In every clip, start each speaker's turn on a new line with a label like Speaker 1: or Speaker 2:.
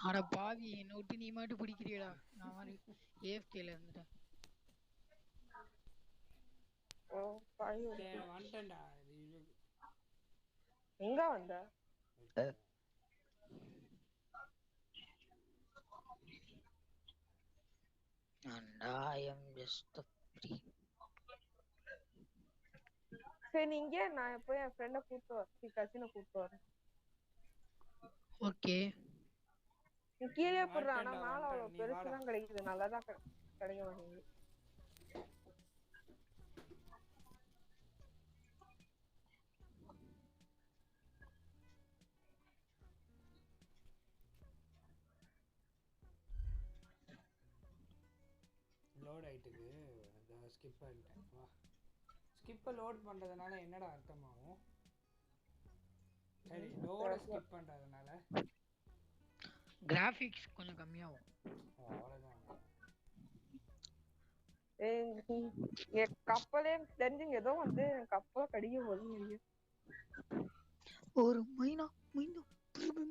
Speaker 1: அட பாவி என்ன விட்டு நீ மாட்டு பிடிக்கிறியடா. நான் மாதிரி ஏஎஃப்கேல இருந்துட்டேன்.
Speaker 2: ஓ பாய்
Speaker 3: வந்துட்டேன்டா.
Speaker 2: எங்க வந்த?
Speaker 1: And I am just a free.
Speaker 2: சரி நீங்க நான் போய் என் ஃப்ரெண்ட கூப்பிட்டு வரேன், கசினை கூப்பிட்டு வரேன்.
Speaker 1: ஓகே
Speaker 2: நீ கீழே போடுற, ஆனா மேல அவ்வளவு பெருசுதான் கிடைக்குது, நல்லாதான் கிடைக்க மாட்டேங்குது.
Speaker 3: லோட் ஆயிட்டுக்கு அந்த ஸ்கிப் பண்ணிட்டேன். வா ஸ்கிப்பை லோட் பண்ணுறதுனால என்னடா அர்த்தமாகும்? சரி லோட ஸ்கிப் பண்ணுறதுனால
Speaker 1: கிராஃபிக்ஸ் கொஞ்சம் கம்மியாகும்.
Speaker 3: அவ்வளோதான்.
Speaker 2: கப்பலே தெரிஞ்சுங்க, ஏதோ வந்து கப்பலை கடிக்க போகுது.
Speaker 1: ஒரு மைனா மைனா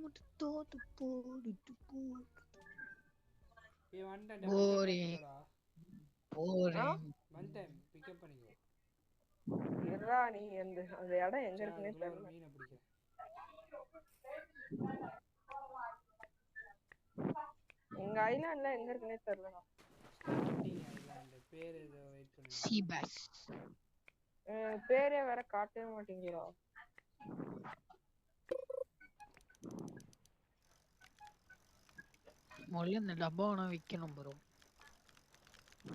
Speaker 1: மட்டும் தோத்து போடுட்டு போடு.
Speaker 3: வந்தேன் பிக்கப் பண்ணிக்கோ.
Speaker 2: இருடா நீ அந்த இடம் எங்க இருக்குன்னே தெரியல.
Speaker 3: மீனை பிடிக்கிறேன்.
Speaker 2: எங்க ஐலாண்ட்ல எங்க இருக்குன்னே தெரியல.
Speaker 3: ஸ்டார்டிங் ஐலாண்ட் பேர் ஏதோ வெயிட் பண்ணு.
Speaker 1: சீ பாஸ்.
Speaker 2: பேரே வேற காட்டவே மாட்டேங்கிறா.
Speaker 1: முதல்ல இந்த டப்பாவை விற்கணும் bro.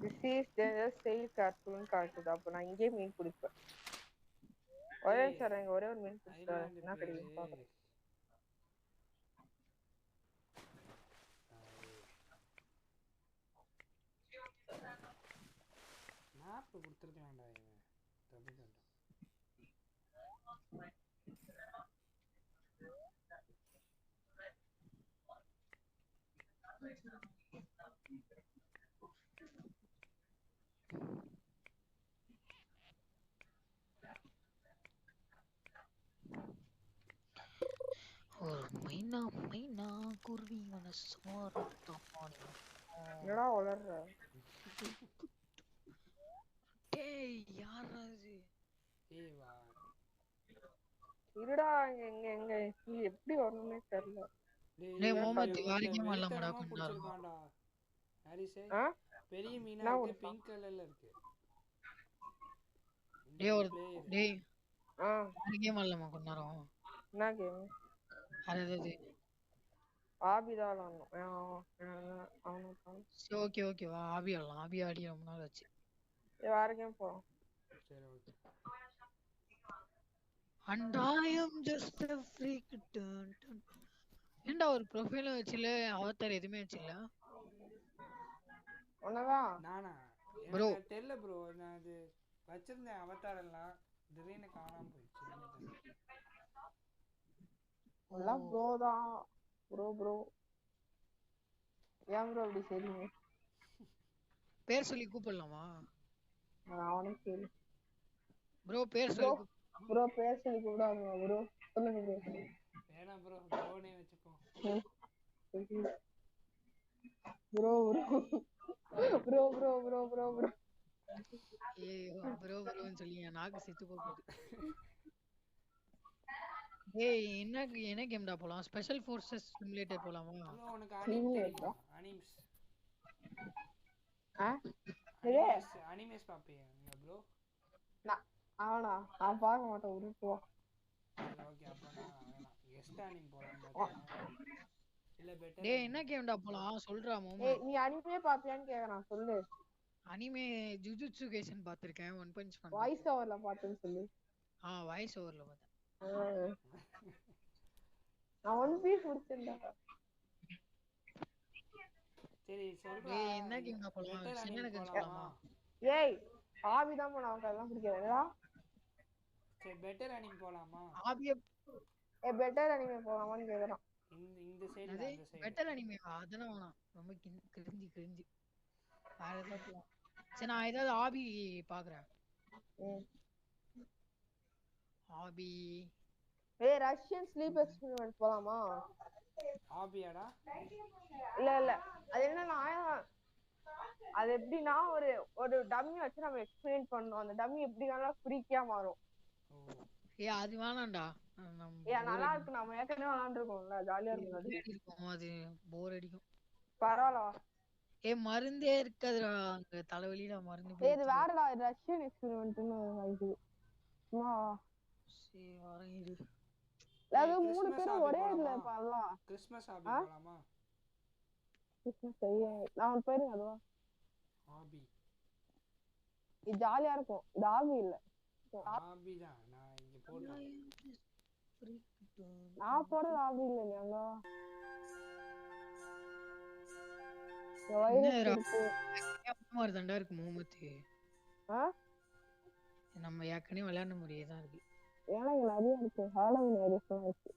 Speaker 2: This is just sail cartoon காட்டுது. அப்ப நான் இங்கே மீன் பிடிப்பேன். ஒரே சார் எங்க ஒரே ஒரு மீன் பிடிச்சேன். என்ன கிடைக்கும் பாக்குறேன்.
Speaker 3: மேப் கொடுத்துருக்கலாம்டா இவன். தப்பிட்டான்டா.
Speaker 1: ஒரு மைனா மைனா குருவி மனசாரத்தான்.
Speaker 2: என்னடா வளர்ற?
Speaker 1: டேய் யாரா இது?
Speaker 3: ஏய் வா.
Speaker 2: இருடா எங்க எங்க நீ எப்படி வரணும்னே தெரியல.
Speaker 1: டேய் மொமத் யாருக்கே வரலடா கொண்டாடா.
Speaker 3: ஹாரிஸே பெரிய மீனா இருக்கு, பிங்க் கலர்ல இருக்கு.
Speaker 1: டேய் ஒரு டேய் யாருக்கே வரலமா கொண்டாரோம்.
Speaker 2: என்ன கேம்?
Speaker 1: அரது
Speaker 2: ஆபிதான்
Speaker 1: ஓகே ஓகே வா ஆபி ஆடலாம். ஆபி ஆடி ரொம்ப நாள் ஆச்சு.
Speaker 2: வேற கேம் போறோம்.
Speaker 3: சரி okay.
Speaker 1: And I am just a freak. ஏண்டா ஒரு ப்ரொஃபைல வச்சில அவதார் எதுமே வச்சில?
Speaker 2: ஒண்ணதான்.
Speaker 3: நானா எனக்கு தெரியல ப்ரோ. நான் அது வச்சிருந்தேன் அவதார் எல்லாம், திடீர்னு காணாம போயிடுச்சு. என்ன தெரியல.
Speaker 2: எல்லாம் ப்ரோ தான். ப்ரோ ஏன் ப்ரோ அப்படி சரிங்க?
Speaker 1: பேர் சொல்லி கூப்பிடலாமா?
Speaker 2: அவனே கேளு
Speaker 1: ப்ரோ. பேர் சொல்லி
Speaker 2: ப்ரோ பேர் சொல்லி கூப்பிடாதீங்க ப்ரோ. சொல்லுங்க ப்ரோ.
Speaker 3: வேணாம் ப்ரோ, ப்ரோனே வச்சுப்போம்.
Speaker 2: Bro bro bro bro bro bro
Speaker 1: ஏய் ப்ரோ ப்ரோன்னு சொல்லி என் நாக்கு செத்து போகுது. ஏய் என்ன கேம்டா போலாம்? ஸ்பெஷல் ஃபோர்சஸ் சிமுலேட்டர் போலாமா?
Speaker 3: ப்ரோ உனக்கு அனிம் தெரியுமா? அனிம்ஸ் அனிமேஸ் பாப்பியா ப்ரோ?
Speaker 2: அவனா நான் பார்க்க மாட்டேன். உருப்போ.
Speaker 3: சரி ஓகே. அப்பனா வேணாம். கெஸ்ட் அனிம் போலாம்னு பார்த்தேன். இல்ல பெட்டர்.
Speaker 1: டேய் என்ன கேம்டா போலாம் சொல்றா மோமோ.
Speaker 2: ஏய் நீ அனிமே பாப்பியான்னு கேக்குறான், சொல்லு.
Speaker 1: அனிமே ஜுஜுட்சு கைசன் பாத்திருக்கேன். ஒன் பஞ்ச் மேன்
Speaker 2: வாய்ஸ் ஓவர்ல பார்த்தேன்னு சொல்லு.
Speaker 1: வாய்ஸ் ஓவர்ல பார்த்தேன்.
Speaker 2: நான் ஒன் பீஸ் முடிச்சேன்டா.
Speaker 3: சரி சொல்றா.
Speaker 1: என்ன கேம்டா போலாம்? சின்ன கேம் போலாமா?
Speaker 2: ஏய் ஆபி தான் போலாம். அவனுக்கு அதெல்லாம் பிடிக்காதுடா.
Speaker 3: சரி பெட்டர் அனிம் போலாமா?
Speaker 1: ஆபியே
Speaker 2: பெட்டர் அனிமே போலாமான்னு கேக்குறான்.
Speaker 3: இந்த சைடு இல்ல அந்த சைடு.
Speaker 1: பெட்டர் அனிமே அதெல்லாம் வேணாம். ரொம்ப கிரிஞ்சி வேற ஏதாவது போலாம். சரி நான் ஏதாவது ஆபி பாக்குறேன். ஆபி
Speaker 2: ஏய் ரஷ்யன் ஸ்லீப் எக்ஸ்பெரிமெண்ட் போலாமா?
Speaker 3: ஆபியாடா
Speaker 2: இல்ல இல்ல அது என்னன்னா அது எப்படின்னா ஒரு ஒரு டம்மி வச்சு நம்ம எக்ஸ்பிளைன் பண்ணணும். அந்த டம்மி எப்படி வேணா ஃப்ரீக்கியா மாறும்.
Speaker 1: ஏய் அது வேணாம்டா.
Speaker 2: ஏன் நல்லா இருக்கு, நம்ம ஏற்கனவே விளாண்டுருக்கோம்ல, ஜாலியா இருக்கும். அது
Speaker 1: இருக்கும், அது போர் அடிக்கும்.
Speaker 2: பரவாயில்ல.
Speaker 1: ஏய் மருந்தே இருக்காதுடா அங்க, தலைவலிடா மருந்து
Speaker 2: இது வேறடா, ரஷ்யன் எக்ஸ்பெரிமெண்ட்னு இது.
Speaker 1: சரி வரேன் இரு.
Speaker 2: அது 3 பேரும் ஒரே இதுல பண்ணலாம்.
Speaker 3: கிறிஸ்மஸ் ஆபி போலாமா?
Speaker 2: கிறிஸ்மஸ் நான் போயிருங்க அதுவா
Speaker 3: ஆபி
Speaker 2: இது ஜாலியா இருக்கும். இது ஆபி இல்ல,
Speaker 3: ஆபி தான். நான் இங்க போடுறேன்.
Speaker 2: நான் போறது ஆபி இல்ல.
Speaker 1: தண்டா இருக்கு முகமது. நம்ம ஏற்கனவே விளையாட முடியதான் இருக்கு.
Speaker 2: ஏன்னா இங்க நிறைய இருக்கு, ஹாலோவின் வைரஸ்லாம் இருக்கு.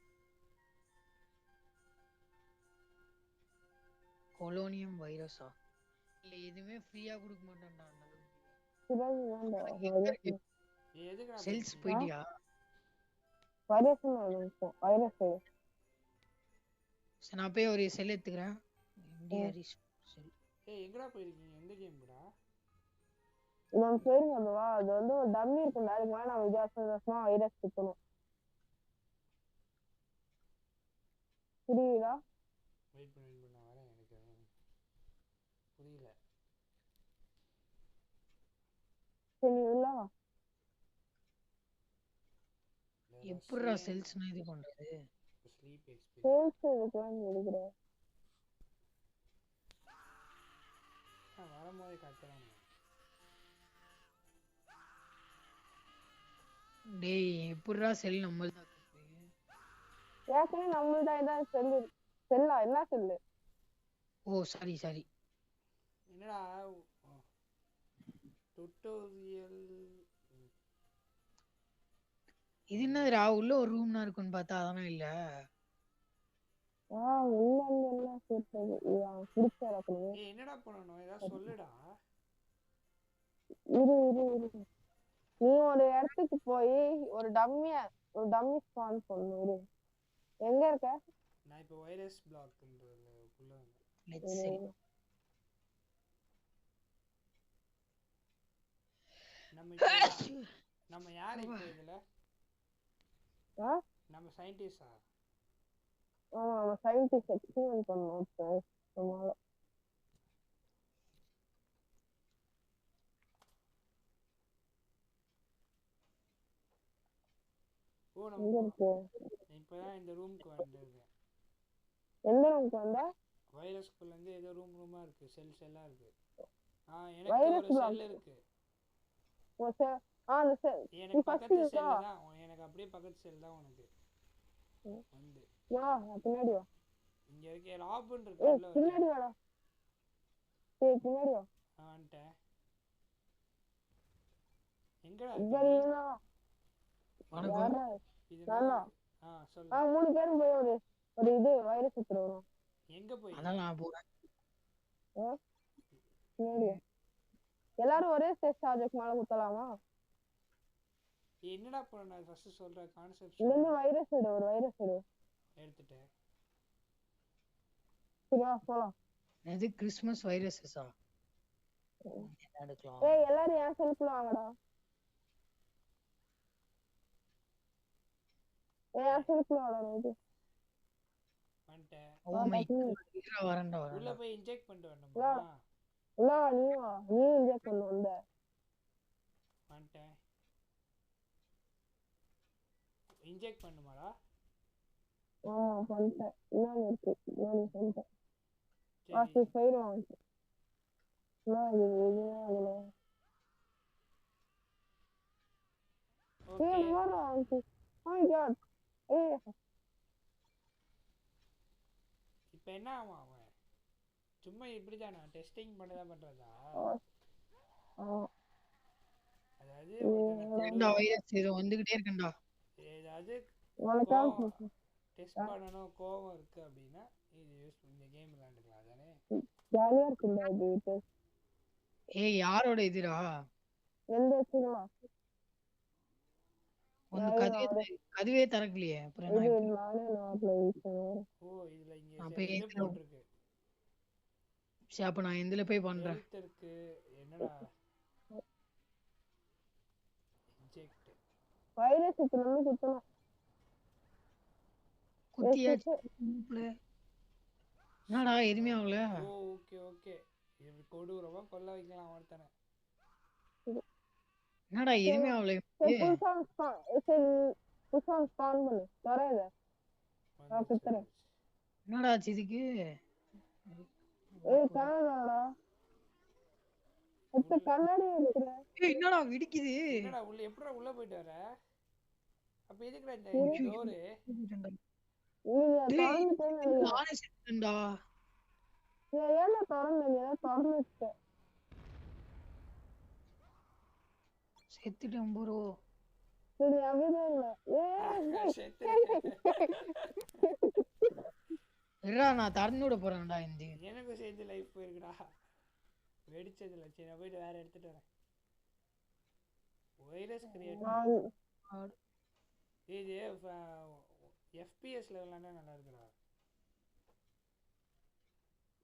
Speaker 1: கொலோனியம் வைரஸா? இல்ல எதுவுமே ஃப்ரீயா கொடுக்க மாட்டான்டா. செல்ஸ் போயிட்டியா?
Speaker 2: வைரஸ் வைரஸ்
Speaker 1: சரி நான் போய் ஒரு செல் எடுத்துக்கிறேன்.
Speaker 3: எங்கடா போயிருக்கீங்க? எந்த கேம்டா?
Speaker 2: நம்ம போயிருங்க அதுவா. அது வந்து ஒரு டம்மி இருக்கும்டா, அதுக்கு மேலே நம்ம வித்தியாசமா வைரஸ் சுத்தணும். புரியுதா?
Speaker 3: வெயிட் பண்ணி நான் வரேன். எனக்கு புரியல.
Speaker 2: சரி இல்ல
Speaker 1: எப்படிடா செல்ஸ்னா இது பண்றது?
Speaker 3: ஸ்லீப் எக்ஸ்பீரியன்ஸ்
Speaker 2: செல்ஸ் இதுக்குலாம் எடுக்கிறேன்.
Speaker 3: வரும்போது கத்துறானே.
Speaker 1: டேய் எப்படிடா செல் நம்மள்தான்
Speaker 2: ஏற்கனவே நம்மள்தான் ஏதாவது செல்லு செல்லா என்ன செல்லு?
Speaker 1: ஓ சாரி சாரி.
Speaker 3: என்னடா டுட்டோரியல்
Speaker 1: இது என்னதுடா உள்ள ஒரு ரூம்னா இருக்குன்னு பார்த்தா அதெல்லாம் இல்ல.
Speaker 2: உள்ள கேட்டது
Speaker 3: என்னடா பண்ணணும்? ஏதாவது சொல்லுடா.
Speaker 2: இரு இரு இரு, நீ ஒரு இடத்துக்கு போய் ஒரு டம்மி ஸ்பான் பண்ணு. எங்க இருக்க?
Speaker 3: நான் இப்போ வைரஸ் பிளாக்ன்றதுக்குள்ள
Speaker 1: லெட்ஸ் சீ.
Speaker 3: நம்ம யார் இப்போ இதுல? நம்ம சயின்டிஸ்டா?
Speaker 2: நம்ம சயின்டிஸ்ட் எக்ஸ்பெரிமென்ட் பண்ணோம் நம்மால.
Speaker 3: ஓ நம்ம இப்பதான் இந்த ரூமுக்கு வந்திருக்கேன்.
Speaker 2: எந்த ரூமுக்கு வந்த?
Speaker 3: வைரஸ்குள்ள இருந்து ஏதோ ரூமா இருக்கு, செல்ஸ் எல்லாம் இருக்கு. எனக்கு ஒரு செல் இருக்கு. எனக்கு பக்கத்து செல் தான். எனக்கு அப்படியே பக்கத்து செல் தான் உனக்கு. வந்து
Speaker 2: பின்னாடி வா.
Speaker 3: இங்க இருக்க லாப்னு இருக்கு, உள்ள வா.
Speaker 2: பின்னாடி வாடா. சரி பின்னாடி வா.
Speaker 3: வந்துட்டேன். எங்கடா இருக்க?
Speaker 1: வணக்கம்.
Speaker 3: சொல்லு.
Speaker 2: 3 பேரும் போய் ஒரு இது வைரஸ் எடுத்துறோம்.
Speaker 3: எங்க போய்?
Speaker 1: அதான் நான் போறேன்.
Speaker 2: எல்லாரும் ஒரே ஸ்டேஜ் ஆப்ஜெக்ட் மேல குத்தலாமா?
Speaker 3: என்னடா பண்ணணும் ஃபர்ஸ்ட் சொல்ற கான்செப்ட்.
Speaker 2: இந்த வைரஸ் எடு, ஒரு வைரஸ் எடு.
Speaker 3: எடுத்துட்டேன்.
Speaker 2: சரி வா போலாம்.
Speaker 1: இது கிறிஸ்மஸ் வைரஸஸா? எடுக்கலாம்.
Speaker 2: ஏய் எல்லாரும் ஏன் செல்ஃப்ல வாங்கடா. ஏன் செல்ஃப்ல வாடா இது.
Speaker 3: வந்துட்டேன்.
Speaker 1: Oh my god. வரேன்டா.
Speaker 3: உள்ள போய் இன்ஜெக்ட் பண்ணிட்டு வரணுமா?
Speaker 2: இல்ல நீ இன்ஜெக்ட் பண்ணு வந்த.
Speaker 3: வந்துட்டேன். இன்ஜெக்ட் பண்ணுமாடா?
Speaker 2: பண்ணிட்டேன். இன்னும் இருக்கு, இன்னும் பண்ணிட்டேன். சரி ஃபைல் வாங்க.
Speaker 3: இப்ப என்ன ஆகும்? அவன் சும்மா இப்படிதானா டெஸ்டிங் பண்ணதான் பண்றதா? அதாவது
Speaker 1: வைரஸ் இது வந்துகிட்டே இருக்குடா.
Speaker 3: ஏதாவது டெஸ்ட் பண்ணனும் கோவம் இருக்கு அப்படினா இது யூஸ் இந்த கேம் விளையாடலாம் தானே.
Speaker 2: ஜாலியா இருக்குடா இது.
Speaker 1: ஏய் யாரோட இதுடா?
Speaker 2: எந்த சினிமா?
Speaker 1: ஒன்னு கதவே திறக்கலையே அப்புறம்
Speaker 2: இது
Speaker 1: என்ன எப்படி?
Speaker 2: நானே நாட்டில் வீசுவேன்.
Speaker 3: ஓ இதுல இங்க
Speaker 1: அப்ப
Speaker 3: இது
Speaker 1: எதுல
Speaker 3: போட்டிருக்கு.
Speaker 1: சரி அப்ப நான் இதுல போய் பண்றேன்.
Speaker 3: ஹெல்த் இருக்கு. என்னடா இன்ஜெக்ட்.
Speaker 2: வைரஸ் இத்தனை குத்தணும்.
Speaker 1: குத்தியாச்சு. என்னடா எதுவுமே ஆகல.
Speaker 3: ஓ ஓகே ஓகே. இப்படி கொடூரமா கொல்ல வைக்கலாம் ஒருத்தனை.
Speaker 1: என்னடா எதுவுமே ஆகல.
Speaker 2: சரி புதுசாக ஸ்பான் பண்ணு வராத. நான் குத்துறேன்.
Speaker 1: என்னடா ஆச்சு இதுக்கு?
Speaker 2: ஏய் கனடாடா இப்ப கண்ணாடி எடுக்கிறேன்.
Speaker 1: ஏய் என்னடா வெடிக்குது?
Speaker 3: என்னடா உள்ள எப்படிடா உள்ள போயிட்டு வர? அப்ப எதுக்குடா இந்த டோரு?
Speaker 2: நீங்க திறந்துட்டேன்னு
Speaker 1: நானே செத்தேன்டா.
Speaker 2: ஏன்னா திறந்து வச்சுட்டேன்.
Speaker 1: செத்துட்டேன் ப்ரோ.
Speaker 2: சரி அப்படிதான்
Speaker 1: இருடா நான் திறந்து விட போறேன்டா இந்த.
Speaker 3: எனக்கு சேர்த்து லைஃப் போயிருக்குடா. வெடிச்சதுல சரி நான் போயிட்டு வேற எடுத்துட்டு வரேன். வைரஸ் கிரியேட் இது FPS லெவலானே நல்லா இருக்குடா.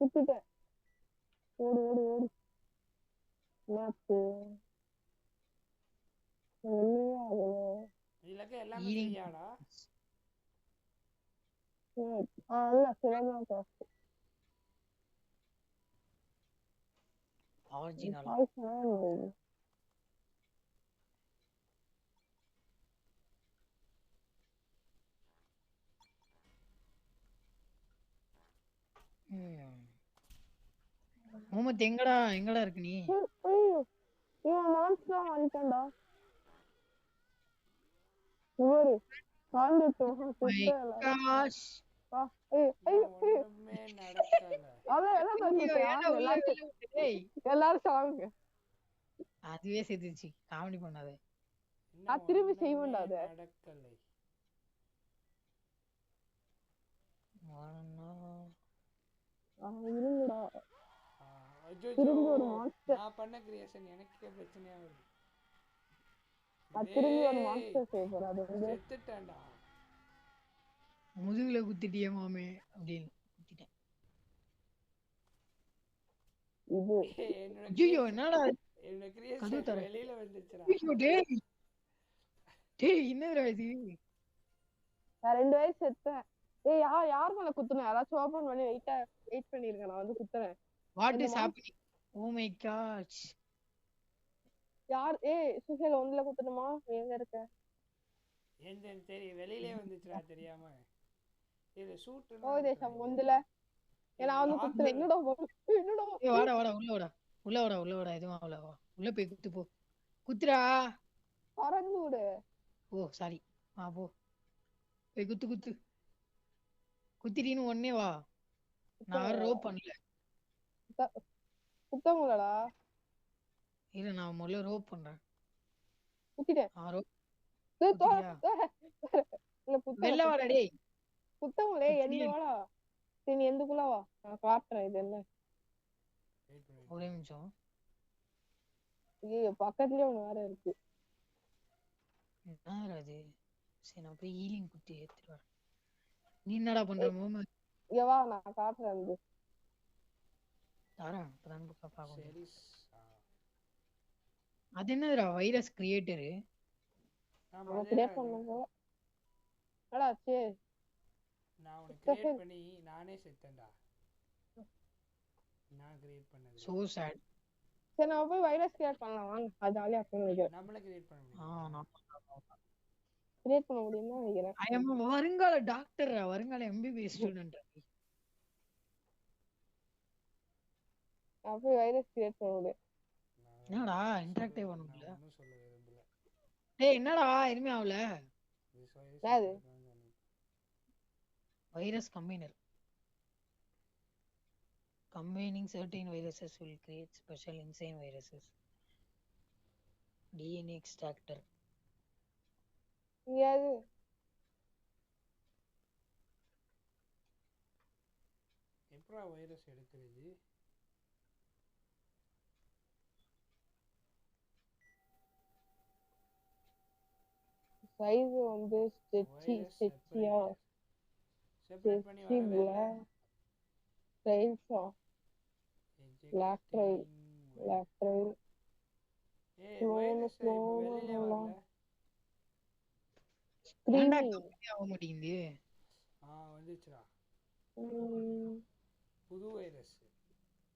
Speaker 2: குத்திட்டேன். ஓடு ஓடு ஓடு.
Speaker 3: இதுலக்க எல்லாமே ஃப்ரீயாடா?
Speaker 2: இல்ல சிலதான் காசு.
Speaker 1: ஆரிஜினல். முகமது எங்கடா இருக்கு நீ?
Speaker 2: இவன் மான்ஸ்டரா வந்துட்டான்டா. இவரு காந்துட்டோம் சுத்தல.
Speaker 1: காஷ்.
Speaker 3: ஒண்ணுமே நடக்கல.
Speaker 2: அதான் என்ன பண்ணிட்டு எல்லாரும் சாவுங்க.
Speaker 1: அதுவே செத்துச்சு. காமெடி பண்ணாத.
Speaker 2: திரும்பி செய்வோம்டா அது.
Speaker 3: நடக்கலை.
Speaker 2: இருங்கடா.
Speaker 3: திரும்பி ஒரு மான்ஸ்டர். நான் பண்ண கிரியேஷன் எனக்கே பிரச்சனையா வருது.
Speaker 2: திரும்பி ஒரு மான்ஸ்டர் செய்ய போறாரு.
Speaker 3: செத்துட்டேன்டா.
Speaker 1: முதுகுல குத்திட்டியே மாமே அப்படின்னு குத்திட்டேன். ஐயோ என்னடா
Speaker 3: என்னோட கிரியேஷன் வெளியில வந்துச்சுடா.
Speaker 1: ஐயோ டேய் டேய் என்னடா இது?
Speaker 2: நான் 2 வயசு செத்தேன். ஏய் யார் மேல குத்துன? யாராச்சும் ஓபன் பண்ணி வெயிட் பண்ணிருங்க, நான் வந்து குத்துறேன்.
Speaker 1: What is happening? Oh my God.
Speaker 2: யார் சுஹேல் ஒண்ணுல குத்துணுமா? எங்க இருக்க?
Speaker 3: ஏன் சரி வெளியிலே வந்துச்சுடா தெரியாம. இது ஷூட்
Speaker 2: ஓ தேசம் ஒண்ணுல. நான் வந்து குத்துறேன். என்னடா
Speaker 1: ஏய் வாடா உள்ள வாடா எதுவும் ஆகல. உள்ள போய் குத்து போ. குத்துடா.
Speaker 2: பறந்து விடு.
Speaker 1: ஓ சாரி. போ போய் குத்து. குத்திட்டீன்னு ஒண்ணே வா. நான் ரோப் பண்ணல.
Speaker 2: குத்த முடியலடா.
Speaker 1: இரு நான் முதல்ல ரோப் பண்றேன்.
Speaker 2: குத்திட்டேன்.
Speaker 1: வெள்ள வாடா டேய்.
Speaker 2: குத்த முடியல. என்ன வாடா. சரி எந்துக்குள்ள வா, நான் காட்டுறேன் இது என்ன.
Speaker 1: ஒரே நிமிஷம்.
Speaker 2: ஐயோ பக்கத்துலயே ஒண்ணு வேற இருக்கு.
Speaker 1: என்னடா அது? சரி நான் போய் ஹீலிங் குத்தி ஏத்துட்டு வரேன். நீ என்னடா பண்ற முகமது?
Speaker 2: இங்க வா நான் காட்டுறேன் வந்து.
Speaker 1: தரேன் அப்பதான் பாக்கலாம்.
Speaker 3: சரி.
Speaker 1: அது என்னடா வைரஸ் கிரியேட்டர்?
Speaker 3: நான்
Speaker 2: கிரியேட் பண்ணேன். அடா சே
Speaker 3: நான் உன்னை கிரியேட் பண்ணி நானே செத்தேன்டா. நான் கிரியேட் பண்ணது.
Speaker 1: So sad.
Speaker 2: சரி நான் போய் வைரஸ் கிரியேட் பண்ணலாம் வாங்க. அது ஜாலியா இருக்கும் நினைக்கிறேன்.
Speaker 3: நம்மளே கிரியேட் பண்ண முடியும்.
Speaker 1: நான்
Speaker 2: கிரியேட் பண்ண முடியும்னு நினைக்கிறேன்.
Speaker 1: ஐ அம் வருங்கால டாக்டர், வருங்கால MBBS ஸ்டூடண்ட்.
Speaker 2: நான் போய் வைரஸ் கிரியேட் பண்ண முடியும்.
Speaker 1: என்னடா இன்டராக்ட் பண்ண முடியல?
Speaker 3: ஒண்ணும் சொல்ல விரும்பல.
Speaker 1: டேய் என்னடா எதுமே ஆவல?
Speaker 2: என்னது?
Speaker 1: Virus combiner. Combining certain viruses will create special insane viruses. DNA extractor.
Speaker 2: யாரு?
Speaker 3: எப்பரா வைரஸ் எடுக்கிறது?
Speaker 2: சைஸ் வந்து ஸ்டெச்சியா
Speaker 3: செப்பரேட் பண்ணி
Speaker 2: ஸ்டெச்சி
Speaker 3: வரவே இல்லை.
Speaker 2: ட்ரைல்ஸா பிளாக் ட்ரைல் பிளாக் ட்ரைல்
Speaker 3: வைரஸ் இப்போ வெளியிலே வரல.
Speaker 1: ஏன்டா
Speaker 2: ஸ்கிரீனிங்
Speaker 1: கம்பெனி ஆக மாட்டேங்குது?
Speaker 3: வந்துச்சுடா புது வைரஸ்.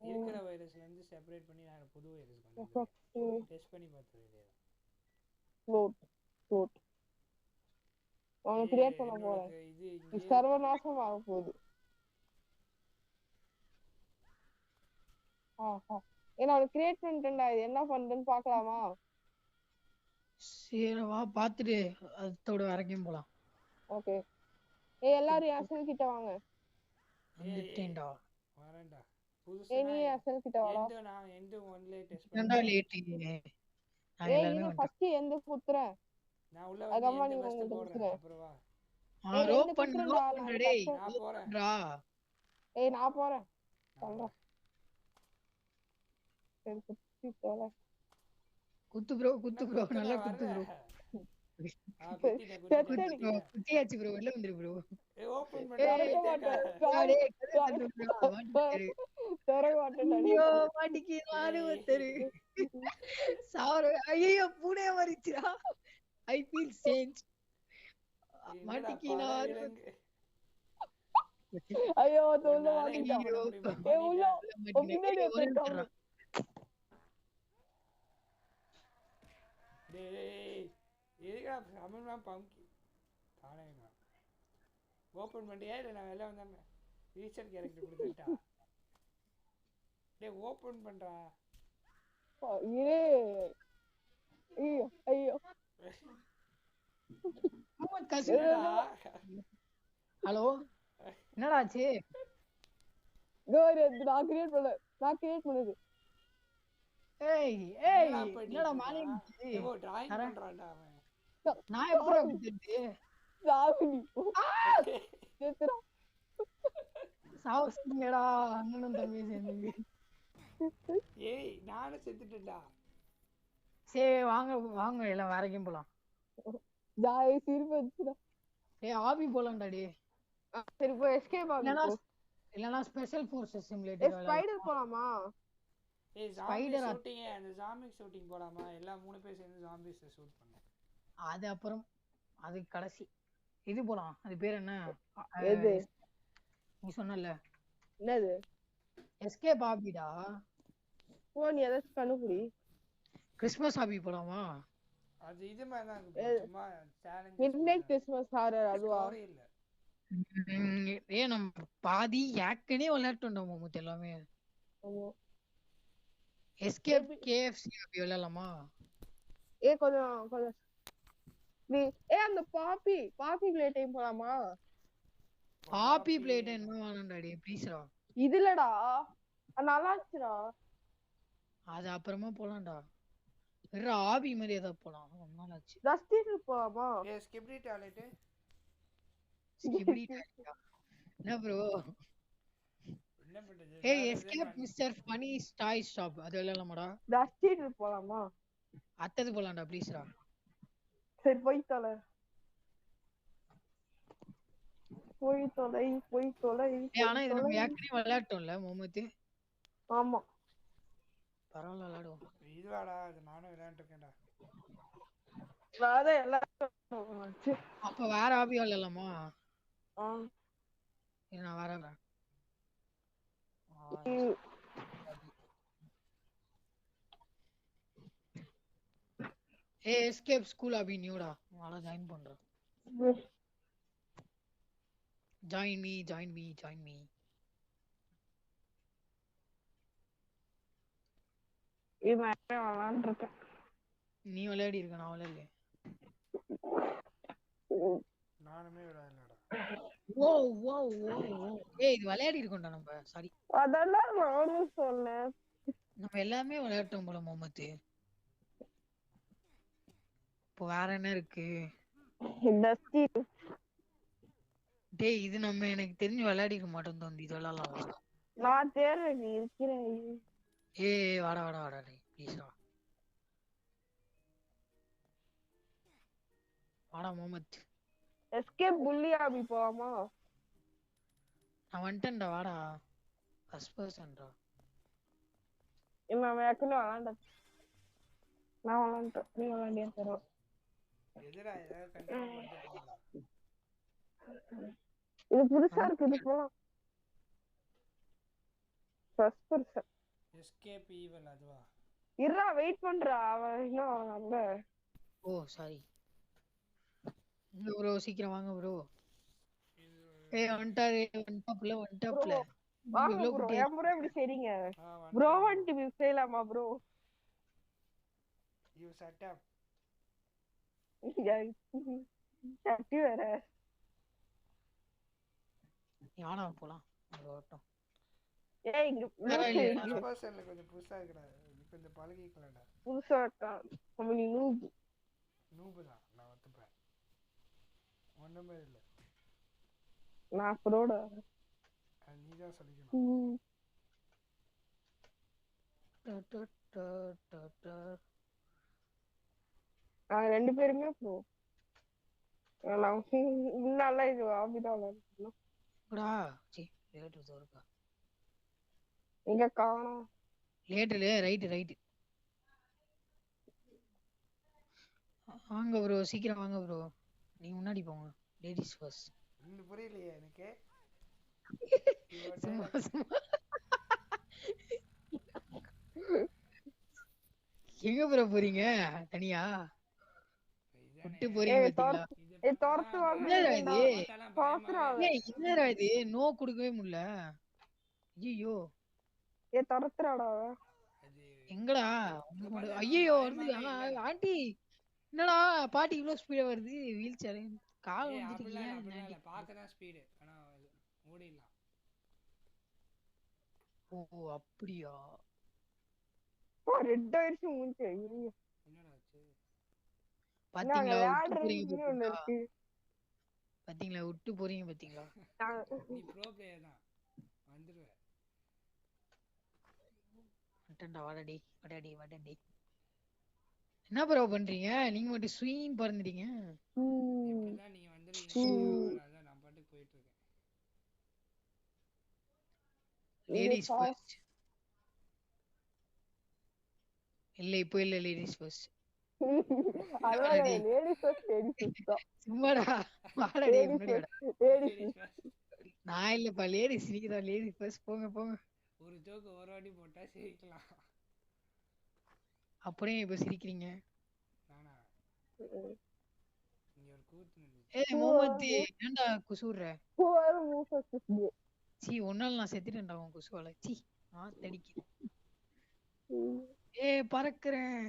Speaker 3: இருக்கிற வைரஸ்ல இருந்து செப்பரேட் பண்ணி நான் புது வைரஸ் கண்டுபிடிச்சேன். டெஸ்ட் பண்ணி பார்த்து வேண்டியது.
Speaker 2: ஃப்ளோட் அவன் கிரியேட் பண்ண போறேன்.
Speaker 3: இது
Speaker 2: சர்வநாசம் ஆக போகுது. ஏன்னா அவன் கிரியேட் பண்ணிட்டேன்டா. இது என்ன பண்றேன்னு பாக்கலாமா?
Speaker 1: சரி வா பாத்துட்டு அதோட வரைக்கும் போலாம்.
Speaker 2: ஓகே. எல்லாரும் அசல் கிட்ட வாங்க.
Speaker 1: வந்துட்டேன்டா.
Speaker 3: வரேன்டா. புதுசா
Speaker 2: நீ அசல் கிட்ட வாடா.
Speaker 3: நான் எந்த ஒன்லயே டெஸ்ட்
Speaker 1: ஏன்டா லேட்? நான் எல்லாமே
Speaker 2: நீ ஃபர்ஸ்ட் எந்த குத்துறேன்.
Speaker 3: நான் உள்ள வந்து எந்த ஃபர்ஸ்ட் போடுறேன். அப்புறம் வா.
Speaker 1: ரோப் பண்ணடா. டேய்
Speaker 3: நான் போறேன்.
Speaker 2: நான் போறேன். சொல்றேன்.
Speaker 1: குத்து ப்ரோ நல்லா குத்து ப்ரோ. குத்தியாச்சு ப்ரோ. வெளில வந்துரு ப்ரோ.
Speaker 3: ஓபன் பண்ணு.
Speaker 1: ஐயோ மாட்டிக்கு நானு ஒருத்தரு. சாரு ஐயோ பூனே மரிச்சுடா. I feel change. மாட்டிக்கு நானு.
Speaker 2: ஐயோ தோல்ல மாட்டிட்டான். உள்ள பின்னாடி வந்துட்டான்.
Speaker 3: டேய் ஏகா அமல்மா பம்கி தானேங்க. ஓபன் பண்ணியா இல்ல நான் வெளிய வந்தேன். ரீசெட் கேரக்டர் கொடுத்துட்டா. டேய் ஓபன் பண்றா.
Speaker 2: ஐயோ
Speaker 1: முகமது காசிம். ஹலோ என்னடா ஆச்சு?
Speaker 2: நான் கிரியேட் பண்ணது.
Speaker 1: என்னடா மாலிக்
Speaker 3: டிராயிங் பண்றான்டா அவன்.
Speaker 1: நான் எப்பறா குத்திட்டு சாவஸ்டிங்கடா அண்ணனும் தம்பியும் சேர்ந்து.
Speaker 3: நானும் செத்துட்டேன்டா.
Speaker 1: சரி வாங்க எல்லாம் வேறக்கும் போலாம். ஆபி போலாம்டா. டே
Speaker 2: சரி போ எஸ்கேப் ஆகு.
Speaker 1: இல்லனா ஸ்பெஷல் ஃபோர்சஸ் சிமுலேட்டர்
Speaker 2: ஸ்பைடர் போலாமா?
Speaker 3: ஸ்பைடர் ஷூட்டிங் அந்த ஜாம்பி ஷூட்டிங் போலாமா? எல்லாம் 3 பேர் சேர்ந்து ஜாம்பிஸ் ஷூட் பண்ணோம்.
Speaker 1: அது அப்புறம் அது கடைசி இது போலாம். அது பேர் என்ன?
Speaker 2: எது
Speaker 1: நீ சொன்னல
Speaker 2: என்னது?
Speaker 1: எஸ்கேப் ஆபிடா.
Speaker 2: நீ ஏதாச்சும் கண்டுபிடி.
Speaker 1: கிறிஸ்மஸ் ஆபி போலாமா?
Speaker 3: அது இது மாதிரி தான் சும்மா சேலஞ்ச்.
Speaker 2: மிட்நைட் கிறிஸ்மஸ் ஹாரர் அதுவா?
Speaker 3: இல்ல
Speaker 1: நம்ம பாதி ஏக்கனே விளையாட்டோம் மொத்த எல்லாமே. எஸ்கேப் கேஎஃப்சி ஆபி விளையாடலாமா?
Speaker 2: கொஞ்சம் நீ அந்த பாப்பி ப்ளே டைம் போலாமா?
Speaker 1: பாப்பி ப்ளே டைம் வேணாம்டா டேய் ப்ளீஸ்டா.
Speaker 2: இதுலடா நல்லா இருந்துச்சுடா.
Speaker 1: அது அப்புறமா போலாம்டா. வேற ஆபி மாதிரி ஏதா போலாம். ரொம்ப நாள் ஆச்சு.
Speaker 2: ரஸ்டிட் போலாமா?
Speaker 3: ஸ்கிப்ரி டாய்லெட்.
Speaker 1: என்ன ப்ரோ? என்ன பண்றது? எஸ்கேப் மிஸ்டர் ஃபனி டாய் ஷாப் அது விளையாடலாமாடா?
Speaker 2: ரஸ்டிட் போலாமா?
Speaker 1: அத்தது போலாம்டா ப்ளீஸ்டா.
Speaker 2: சரி போய் தொலை.
Speaker 1: ஆனா இது நம்ம ஏற்கனவே விளையாட்டோம்ல முகமது.
Speaker 2: ஆமா
Speaker 1: பரவாயில்ல விளையாடுவோம்.
Speaker 3: இதுவாடா அது நானும் விளையாண்டுருக்கேன்டா.
Speaker 1: அப்ப வேற ஆபி விளையாடலாமா? நான் வரேன். எஸ்கேப் ஸ்கூல் ஆபி நியூடா. நாளை ஜாயின் பண்றேன். Join me. நீ விளையாடி இருக்க நான் விளையாடல.
Speaker 3: நானுமே விளையாடலடா.
Speaker 1: இது விளையாடி இருக்கோம்டா நம்ம. சாரி
Speaker 2: அதெல்லாம் நானும் சொன்னேன்.
Speaker 1: நம்ம எல்லாமே விளையாட்டோம் போல முகமது. இப்போ வேற என்ன இருக்கு? டேய் இது நம்ம எனக்கு தெரிஞ்சு விளையாடிக்க மாட்டோம் தம்பி. இது விளையாடலாமா?
Speaker 2: நான் தேர்றேன் நீ இருக்கிறேன்.
Speaker 1: வாடா டேய் ப்ளீஸ் வா. வாடா முகமத்.
Speaker 2: எஸ்கேப் புள்ளி ஆபி போவாமா?
Speaker 1: நான் வந்துட்டேன்டா வாடா. ஃபர்ஸ்ட் பர்சன்டா.
Speaker 2: இவன் ஏற்கனவே விளாண்ட. நான் விளாண்டேன். நீ விளாண்டியா தரோம்.
Speaker 3: எதுடா ஏதாவது கன்ஃபார்ம் பண்ணிட்டு போங்கடா.
Speaker 2: இது புதுசா இருக்கு, இது போலாம். First person.
Speaker 3: எஸ்கேப் ஈவல் அதுவா?
Speaker 2: இருடா வெயிட் பண்றா, அவன் இன்னும் நம்ம.
Speaker 1: ஓ சாரி. இங்க ப்ரோ சீக்கிரம் வாங்க ப்ரோ. ஏய் வந்துட்டாப்ல.
Speaker 2: ப்ரோ வாங்க
Speaker 1: இவ்வளவு
Speaker 2: ப்ரோ,
Speaker 1: குட்டியா
Speaker 2: ஏன் ப்ரோ இப்படி செய்றீங்க?
Speaker 3: வந்துட்டேன்
Speaker 2: ப்ரோ
Speaker 3: bro.
Speaker 2: வந்துட்டு இப்படி செய்யலாமா ப்ரோ?
Speaker 3: You set up.
Speaker 2: சட்டி வேற.
Speaker 1: யானா போலாம். அது வரட்டும்.
Speaker 2: ஏய் இங்க
Speaker 3: ஃபர்ஸ்ட் பர்சன்ல கொஞ்சம் புதுசா இருக்குடா. இது கொஞ்சம் பழகிக்கலாம்டா.
Speaker 2: புதுசா இருக்கா? நம்ம நீ
Speaker 3: நூபு தான், நான் ஒத்துப்பேன். ஒண்ணுமே இல்லை.
Speaker 2: நான் ப்ரோடா.
Speaker 3: அது நீ தான் சொல்லிக்கணும்.
Speaker 2: ரெண்டு பேருமே ப்ரோ. முன்னால இது ஆபிதான் விளையாடணும். எங்க காணோம்?
Speaker 1: லேட்டுல ரைட்டு. வாங்க ப்ரோ சீக்கிரம் வாங்க ப்ரோ. நீங்க முன்னாடி போங்க. Ladies first.
Speaker 3: இன்னும் புரியலையே எனக்கு.
Speaker 1: சும்மா எங்க ப்ரோ போறீங்க தனியா? விட்டு போறீங்க பாத்தீங்களா?
Speaker 2: தொரத்து வாங்க.
Speaker 1: என்னடா இது நோ கொடுக்கவே முடியல. ஐயோ
Speaker 2: தொரத்துறாடா.
Speaker 1: எங்கடா ஐயோ வந்து ஆண்டி என்னடா பாட்டி இவ்வளவு ஸ்பீடா வருது? வீல் சேர் கால் வந்துருக்கீங்க.
Speaker 3: பார்க்கதான் ஸ்பீடு, ஆனா ஓடிடலாம்.
Speaker 1: ஓ அப்படியா?
Speaker 2: ரெட் ஆயிடுச்சு மூஞ்சி.
Speaker 3: என்னடா ஆச்சு?
Speaker 1: பாத்தீங்களா விட்டு போறீங்க பாத்தீங்களா?
Speaker 3: நீ ப்ரோ பிளேயர் தான், வந்துருவே.
Speaker 1: வாடடி. என்ன ப்ரோ பண்றீங்க? நீங்க மட்டும் ஸ்வீன் பறந்துட்டீங்க.
Speaker 3: இப்பதான் நீங்க வந்துருவீங்க, அதான் நான் பாட்டுக்கு போயிட்டு இருக்கேன்.
Speaker 1: Ladies first. இல்ல இப்போ இல்ல லேடிஸ் ஃபர்ஸ்ட். சும்மாடா வாடடி முன்னாடி வாடா. நான் இல்லப்பா லேடிஸ், நீங்க தான் லேடிஸ் ஃபர்ஸ்ட். போங்க.
Speaker 3: ஒரு ஜோக்கு ஒரு வாட்டி போட்டா சிரிக்கலாம்.
Speaker 1: அப்படியே இப்ப சிரிக்கிறீங்க.
Speaker 3: நானா இங்க ஒரு கூத்து நடந்துச்சு.
Speaker 1: ஏய் முகமது ஏன்டா குசுற? சீ ஒன்னால நான் செத்துட்டேன்டா உன் குசுவால. சீ தடிக்கு. ஏய் பறக்குறேன்.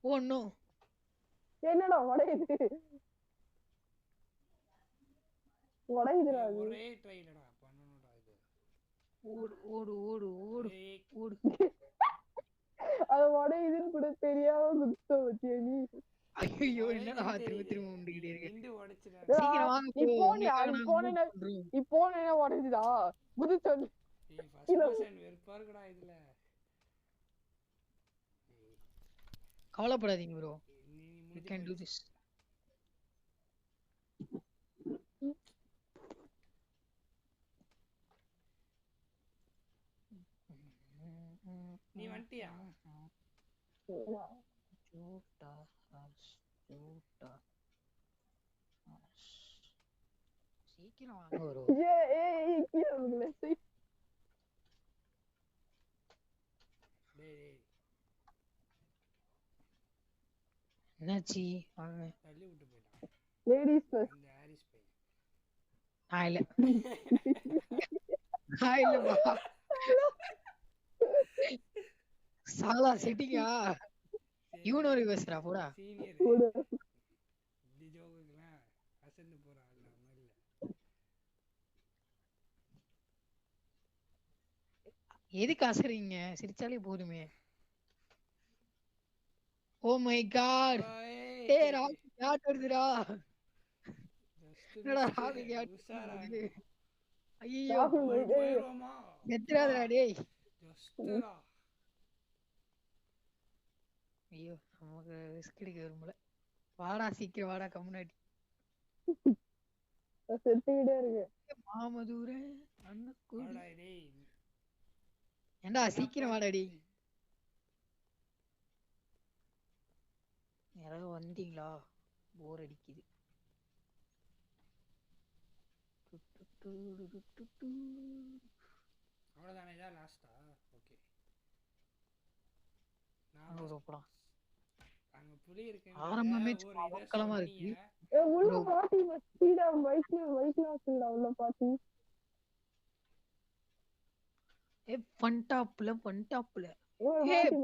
Speaker 1: Oh no.
Speaker 2: என்னடா உடையுதுடா.
Speaker 3: ஒரே ட்ரைலடா பண்ணனும்டா இது.
Speaker 1: ஓடு.
Speaker 2: அது உடையுதுன்னு கூட தெரியாம குத்த வச்சியே நீ.
Speaker 1: ஐயோ என்னடா திரும்ப உண்டிக்கிட்டே இருக்க.
Speaker 3: நிண்டு உடைச்சிடா.
Speaker 1: சீக்கிரம் வாங்க
Speaker 2: நீ போனே உடையுதுடா. புது சொல்லு.
Speaker 3: ஏய் ஃபர்ஸ்ட் பர்சன் வெறுப்பா இருக்குடா இதுல.
Speaker 1: கவலைப்படாதீங்க bro.
Speaker 3: You
Speaker 1: can do this.
Speaker 3: நீ வந்துட்டியா?
Speaker 1: சீக்கிரம் வாங்க ப்ரோ. என்னாச்சு? வாங்க.
Speaker 3: தள்ளி விட்டு போயிட்டான்.
Speaker 2: Ladies first.
Speaker 3: அந்த ஹாரிஸ் பையன்.
Speaker 1: இல்லப்பா. சாலா செட்டிங்கா? இவனோரு பேசுறா போடா.
Speaker 3: சீனியர். இந்த ஜோக்குலாம் அசந்து போறான் நம்ம இல்ல.
Speaker 1: எதுக்கு அசறீங்க? சிரிச்சாலே போதுமே. Oh my god. ஏய் ராக் யாட் வருதுடா. என்னடா ராக் யாட் வருது? ஐயோ
Speaker 3: போயிரோமா?
Speaker 1: எத்ராதடா டேய்.
Speaker 3: ஜஸ்டரா.
Speaker 1: ஐயோ நமக்கு ரிஸ்க் எடுக்க விரும்பல. வாடா சீக்கிரம் வாடா கம்முனாடி.
Speaker 2: செத்துக்கிட்டே இருக்கு.
Speaker 1: மாமதுர அண்ணக்கூடி.
Speaker 3: வாடா டேய்.
Speaker 1: ஏண்டா சீக்கிரம் வாடாடி. யாராவது வந்தீங்களா? போர் அடிக்குது.
Speaker 3: அவ்வளவுதானே இதான் லாஸ்டா? ஓகே. அங்க புலி இருக்கு.
Speaker 1: ஆரம்பமே சும்மா அவக்கலமா இருக்கு.
Speaker 2: உள்ள பாட்டி ஸ்பீடா பைக்ல உள்ள பாட்டி.
Speaker 1: பண்டாப்ல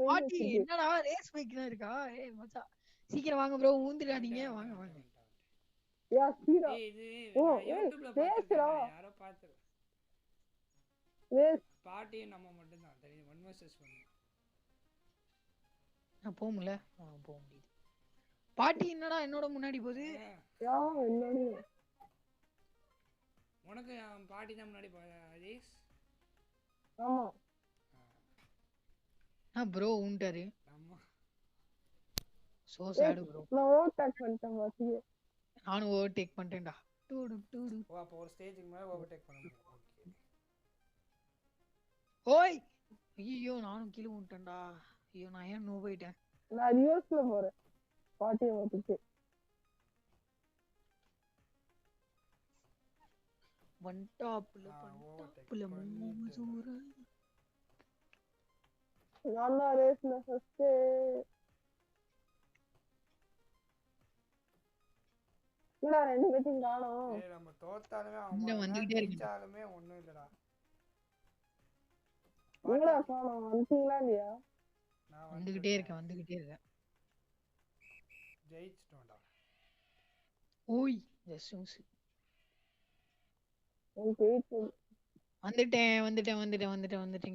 Speaker 1: பாட்டி என்னடா ரேஸ் பைக்லாம் இருக்கா? மச்சான் சீக்கிரம் வாங்க ப்ரோ, ஊந்திடாதீங்க. வாங்க வாங்க.
Speaker 2: யா ஸ்பீடா.
Speaker 3: இது நான் யூடியூப்ல பாத்துட்டேன். யாரோ பாத்து. பாட்டி நம்ம மட்டும் தான் தெரியும். 1 vs 1.
Speaker 1: நான் போக முடியல. போக முடியுது. பாட்டி என்னடா என்னோட முன்னாடி போகுது?
Speaker 2: யா என்னடி
Speaker 3: உனக்கு பாட்டி தான் முன்னாடி ரேஸ்.
Speaker 2: ஆமா
Speaker 1: ப்ரோ ஊண்டாரு.
Speaker 3: ஆமா
Speaker 1: சோ சாட் ப்ரோ.
Speaker 2: நான் ஓவர்டேக் பண்ணிட்டேன் பாட்டி.
Speaker 1: நானும் ஓவர்டேக் பண்ணிட்டேன்டா.
Speaker 3: ஓ அப்போ ஒரு ஸ்டேஜுக்கு மேல ஓவர்டேக் பண்ண முடியும். ஓகே.
Speaker 1: ஓய் ஐயோ நானும் கீழ ஊண்டேன்டா. ஐயோ நான் ஏன் நோ போயிட்டேன்?
Speaker 2: நான் ரிவர்ஸ்ல போறேன். பாட்டியை ஓட்டிட்டு.
Speaker 1: பண்டாப்ல மோமசூர.
Speaker 2: நான் தான் ரேஸ்ல ஃபர்ஸ்ட். இல்ல ரெண்டு பேத்தையும் காணோம்.
Speaker 3: நம்ம தோத்தாலுமே அவங்க
Speaker 1: வந்துட்டே இருக்கு.
Speaker 3: ஜெயிச்சாலுமே ஒண்ணும் இல்லடா.
Speaker 2: உங்களா காணோம்? வந்துட்டீங்களா இல்லையா?
Speaker 3: நான்
Speaker 1: வந்துகிட்டே இருக்கேன்.
Speaker 3: ஜெயிச்சிட்டோம்டா.
Speaker 1: ஓய் ஜஸ்ட் வந்துட்டேன்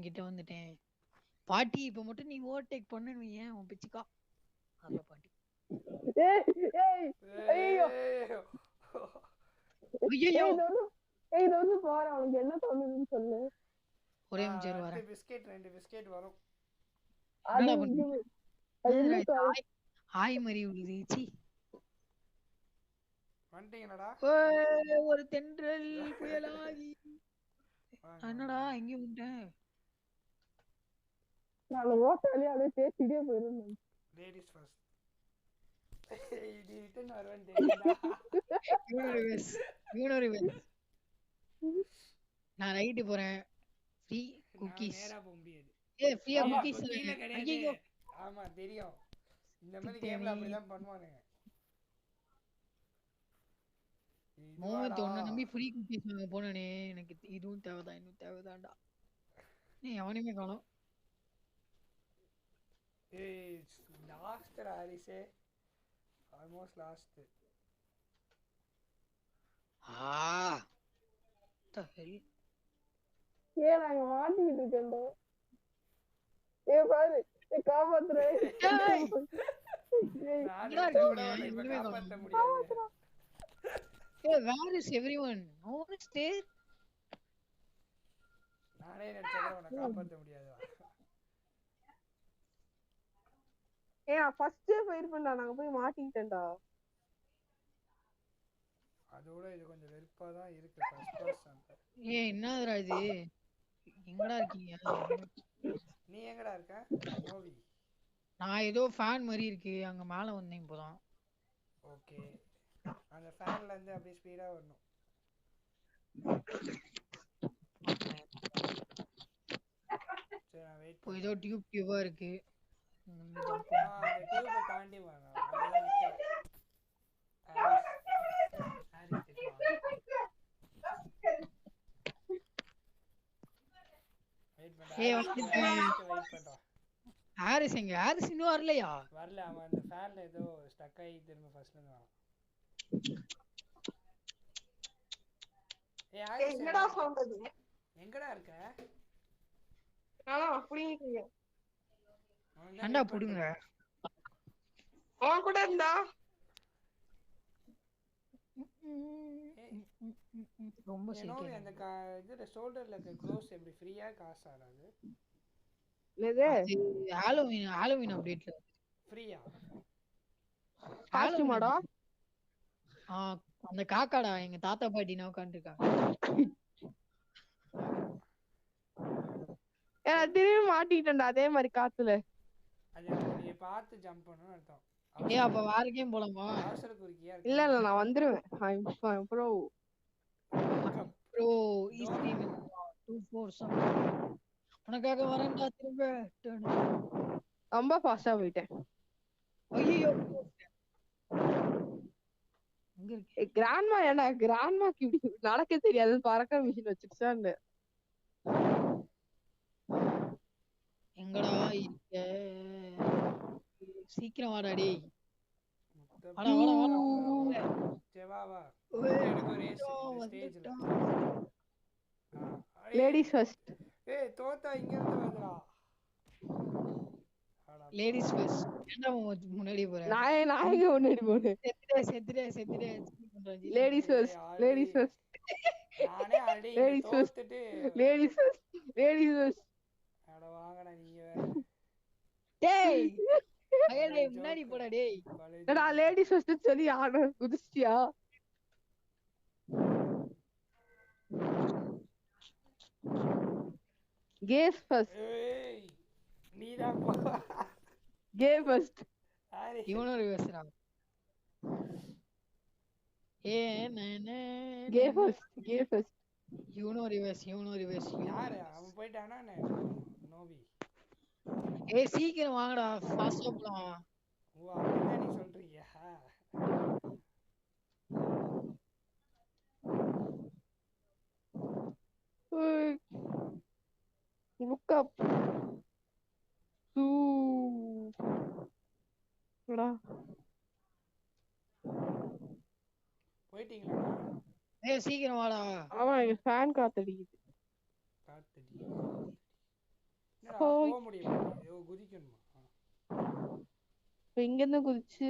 Speaker 1: கிட்ட வந்துட்டேன். பாட்டி இப்ப மட்டும் நீ ஓவர்டேக் பண்ணனு ஏன் உன் பிச்சுக்கா? அத பாட்டி.
Speaker 2: ஐயோ
Speaker 1: ஐயோ
Speaker 2: இது வந்து பாரு அவனுக்கு என்ன தோணுதுன்னு சொல்லு.
Speaker 1: ஒரே நிமிஷம் வரேன்.
Speaker 3: ரெண்டு பிஸ்கட் வரும்.
Speaker 1: ஹாய் மரி உளுச்சி.
Speaker 3: வந்துட்டீங்களாடா?
Speaker 1: ஒரு தென்றல் புயலாகி. என்னடா எங்க வந்துட்டேன்?
Speaker 2: நான் ஓட்டாலே அப்படியே பேசிட்டே போயிருந்தேன்.
Speaker 3: Ladies first. இது ரிட்டர்ன் வரவேன் தெரியுதா?
Speaker 1: யூனிவர்ஸ். நான் ரைட் போறேன். Free cookies.
Speaker 3: நேரா போக முடியாது.
Speaker 1: ஃப்ரீயா குக்கீஸ்
Speaker 3: ஐயோ ஆமா தெரியும். இந்த மாதிரி கேம்ல அப்படி தான் பண்ணுவானுங்க.
Speaker 1: மோமத் ஒண்ணு நம்பி ஃப்ரீ குக்கீஸ் வாங்க போனனே. எனக்கு இதுவும் தேவைதான்டா. நீ அவனையுமே காணோம்.
Speaker 3: லாஸ்ட் ஹாரிஸே ஆல்மோஸ்ட் லாஸ்ட்.
Speaker 1: the hell
Speaker 2: நாங்க மாட்டிக்கிட்டு இருக்கேன்டா. பாரு காப்பாத்துறேன்.
Speaker 1: where is everyone? No one is there.
Speaker 3: நானே நினைச்சேன் உன்னை காப்பாத்த முடியாதா?
Speaker 2: நான் ஃபர்ஸ்டே ஃபயர் பண்ணா நாங்க போய் மாட்டிக்கிட்டேன்டா.
Speaker 3: அதோட இது கொஞ்சம் வெறுப்பா தான் இருக்கு ஃபர்ஸ்ட் பர்சன்.
Speaker 1: என்னடா இது? எங்கடா இருக்கீங்க?
Speaker 3: நீ எங்கடா இருக்க? நோவி.
Speaker 1: நான் ஏதோ ஃபேன் மாதிரி இருக்கு அங்க மேல வந்தேன் இப்போதான்.
Speaker 3: ஓகே. அந்த ஃபேன்ல இருந்து அப்படியே ஸ்பீடா வரணும். சரி நான் வெயிட் பண்ணு.
Speaker 1: ஏதோ டியூபா இருக்கு.
Speaker 3: அந்த டியூபை தாண்டி வரணும். அங்கதான் நிக்கிறேன்.
Speaker 1: ஹாரிஸ் எங்க? ஹாரிஸ் இன்னும் வரலையா?
Speaker 3: வரல. அவன் அந்த ஃபேன்ல ஏதோ ஸ்டக் ஆகி திரும்ப ஃபர்ஸ்ட்ல இருந்து வரான்.
Speaker 2: என்னடா சொல்றது?
Speaker 3: எங்கடா இருக்க?
Speaker 2: நான் புடிங்க.
Speaker 1: ஏண்டா புடுங்க?
Speaker 2: அவன் கூட இருந்தா
Speaker 1: ரொம்ப
Speaker 3: சீக்கிரம் அந்த இதுல ஷோல்டர்ல இருக்க க்ளோஸ் எப்படி ஃப்ரீயா காசு ஆறாது?
Speaker 2: இல்லதே
Speaker 1: ஹாலோவீன் அப்டேட்ல
Speaker 3: ஃப்ரீயா?
Speaker 2: காஸ்டியூமாடா?
Speaker 1: அந்த காக்காடா எங்க தாத்தா பாட்டி நான் உட்காந்துருக்காங்க.
Speaker 2: திரும்பி மாட்டிக்கிட்டேன்டா அதே மாதிரி காத்துல.
Speaker 3: அது அப்போ நீ பார்த்து ஜம்ப் பண்ணணும்னு அர்த்தம்.
Speaker 1: அப்ப வேற கேம் போலாமா?
Speaker 3: அவசர குறிக்கியா இருக்கு.
Speaker 2: இல்ல நான் வந்துருவேன் ப்ரோ.
Speaker 1: ப்ரோ ஈஸி 247 உனக்காக வரேன்டா திரும்ப.
Speaker 2: ரொம்ப ஃபாஸ்டா போயிட்டேன்.
Speaker 1: ஐயோ எங்க இருக்கு
Speaker 2: கிராண்ட்மா? ஏன்னா கிராண்ட்மாக்கு இப்படி நடக்க தெரியாது, பறக்க மிஷின் வச்சிருச்சான்னு.
Speaker 1: எங்கடா இருக்க? சீக்கிரம் வாடா டேய். வாடா வாடா வாடா.
Speaker 3: சரி வா வா. எனக்கு ஒரு ரேஸ் இந்த ஸ்டேஜ்ல.
Speaker 2: Ladies first.
Speaker 3: ஏய் தோத்தா இங்க இருந்து வந்துடா.
Speaker 1: Ladies first. ஏன்டா முன்னாடி போற?
Speaker 2: நான் எங்க முன்னாடி போறேன்?
Speaker 1: செத்துடே
Speaker 2: லேடிஸ் ஃபர்ஸ்ட். Ladies first.
Speaker 3: நானே ஆல்ரெடி தோத்துட்டு
Speaker 2: லேடிஸ் ஃபர்ஸ்ட். Ladies first.
Speaker 3: அட வாங்கடா நீங்க வேற.
Speaker 1: டேய் மகனே முன்னாடி போடா டேய்.
Speaker 2: என்னடா லேடிஸ் ஃபர்ஸ்ட் சொல்லி ஆன குதிச்சியா? Case first.
Speaker 3: ஏய் நீடா போ.
Speaker 2: கே ஃபர்ஸ்ட்.
Speaker 1: இவனோ ரிவர்ஸ்டா.
Speaker 2: கே ஃபர்ஸ்ட்.
Speaker 1: இவனோ ரிவர்ஸ்.
Speaker 3: யாரு அவன் போயிட்டானா? நோவி.
Speaker 1: ஏய் சீக்கிரம் வாங்கடா ஃபாஸ்டா போலாம்.
Speaker 3: ஓ அப்படிதான் நீ சொல்றியா?
Speaker 2: Look up.
Speaker 3: போயிட்டீங்களா?
Speaker 1: ஏய் சீக்கிரம் வாடா.
Speaker 2: ஆமா எங்க ஃபேன் காத்தடிக்குது.
Speaker 3: என்னடா போக முடியல. ஐயோ குதிக்கணுமா?
Speaker 2: இங்க இருந்து குதிச்சு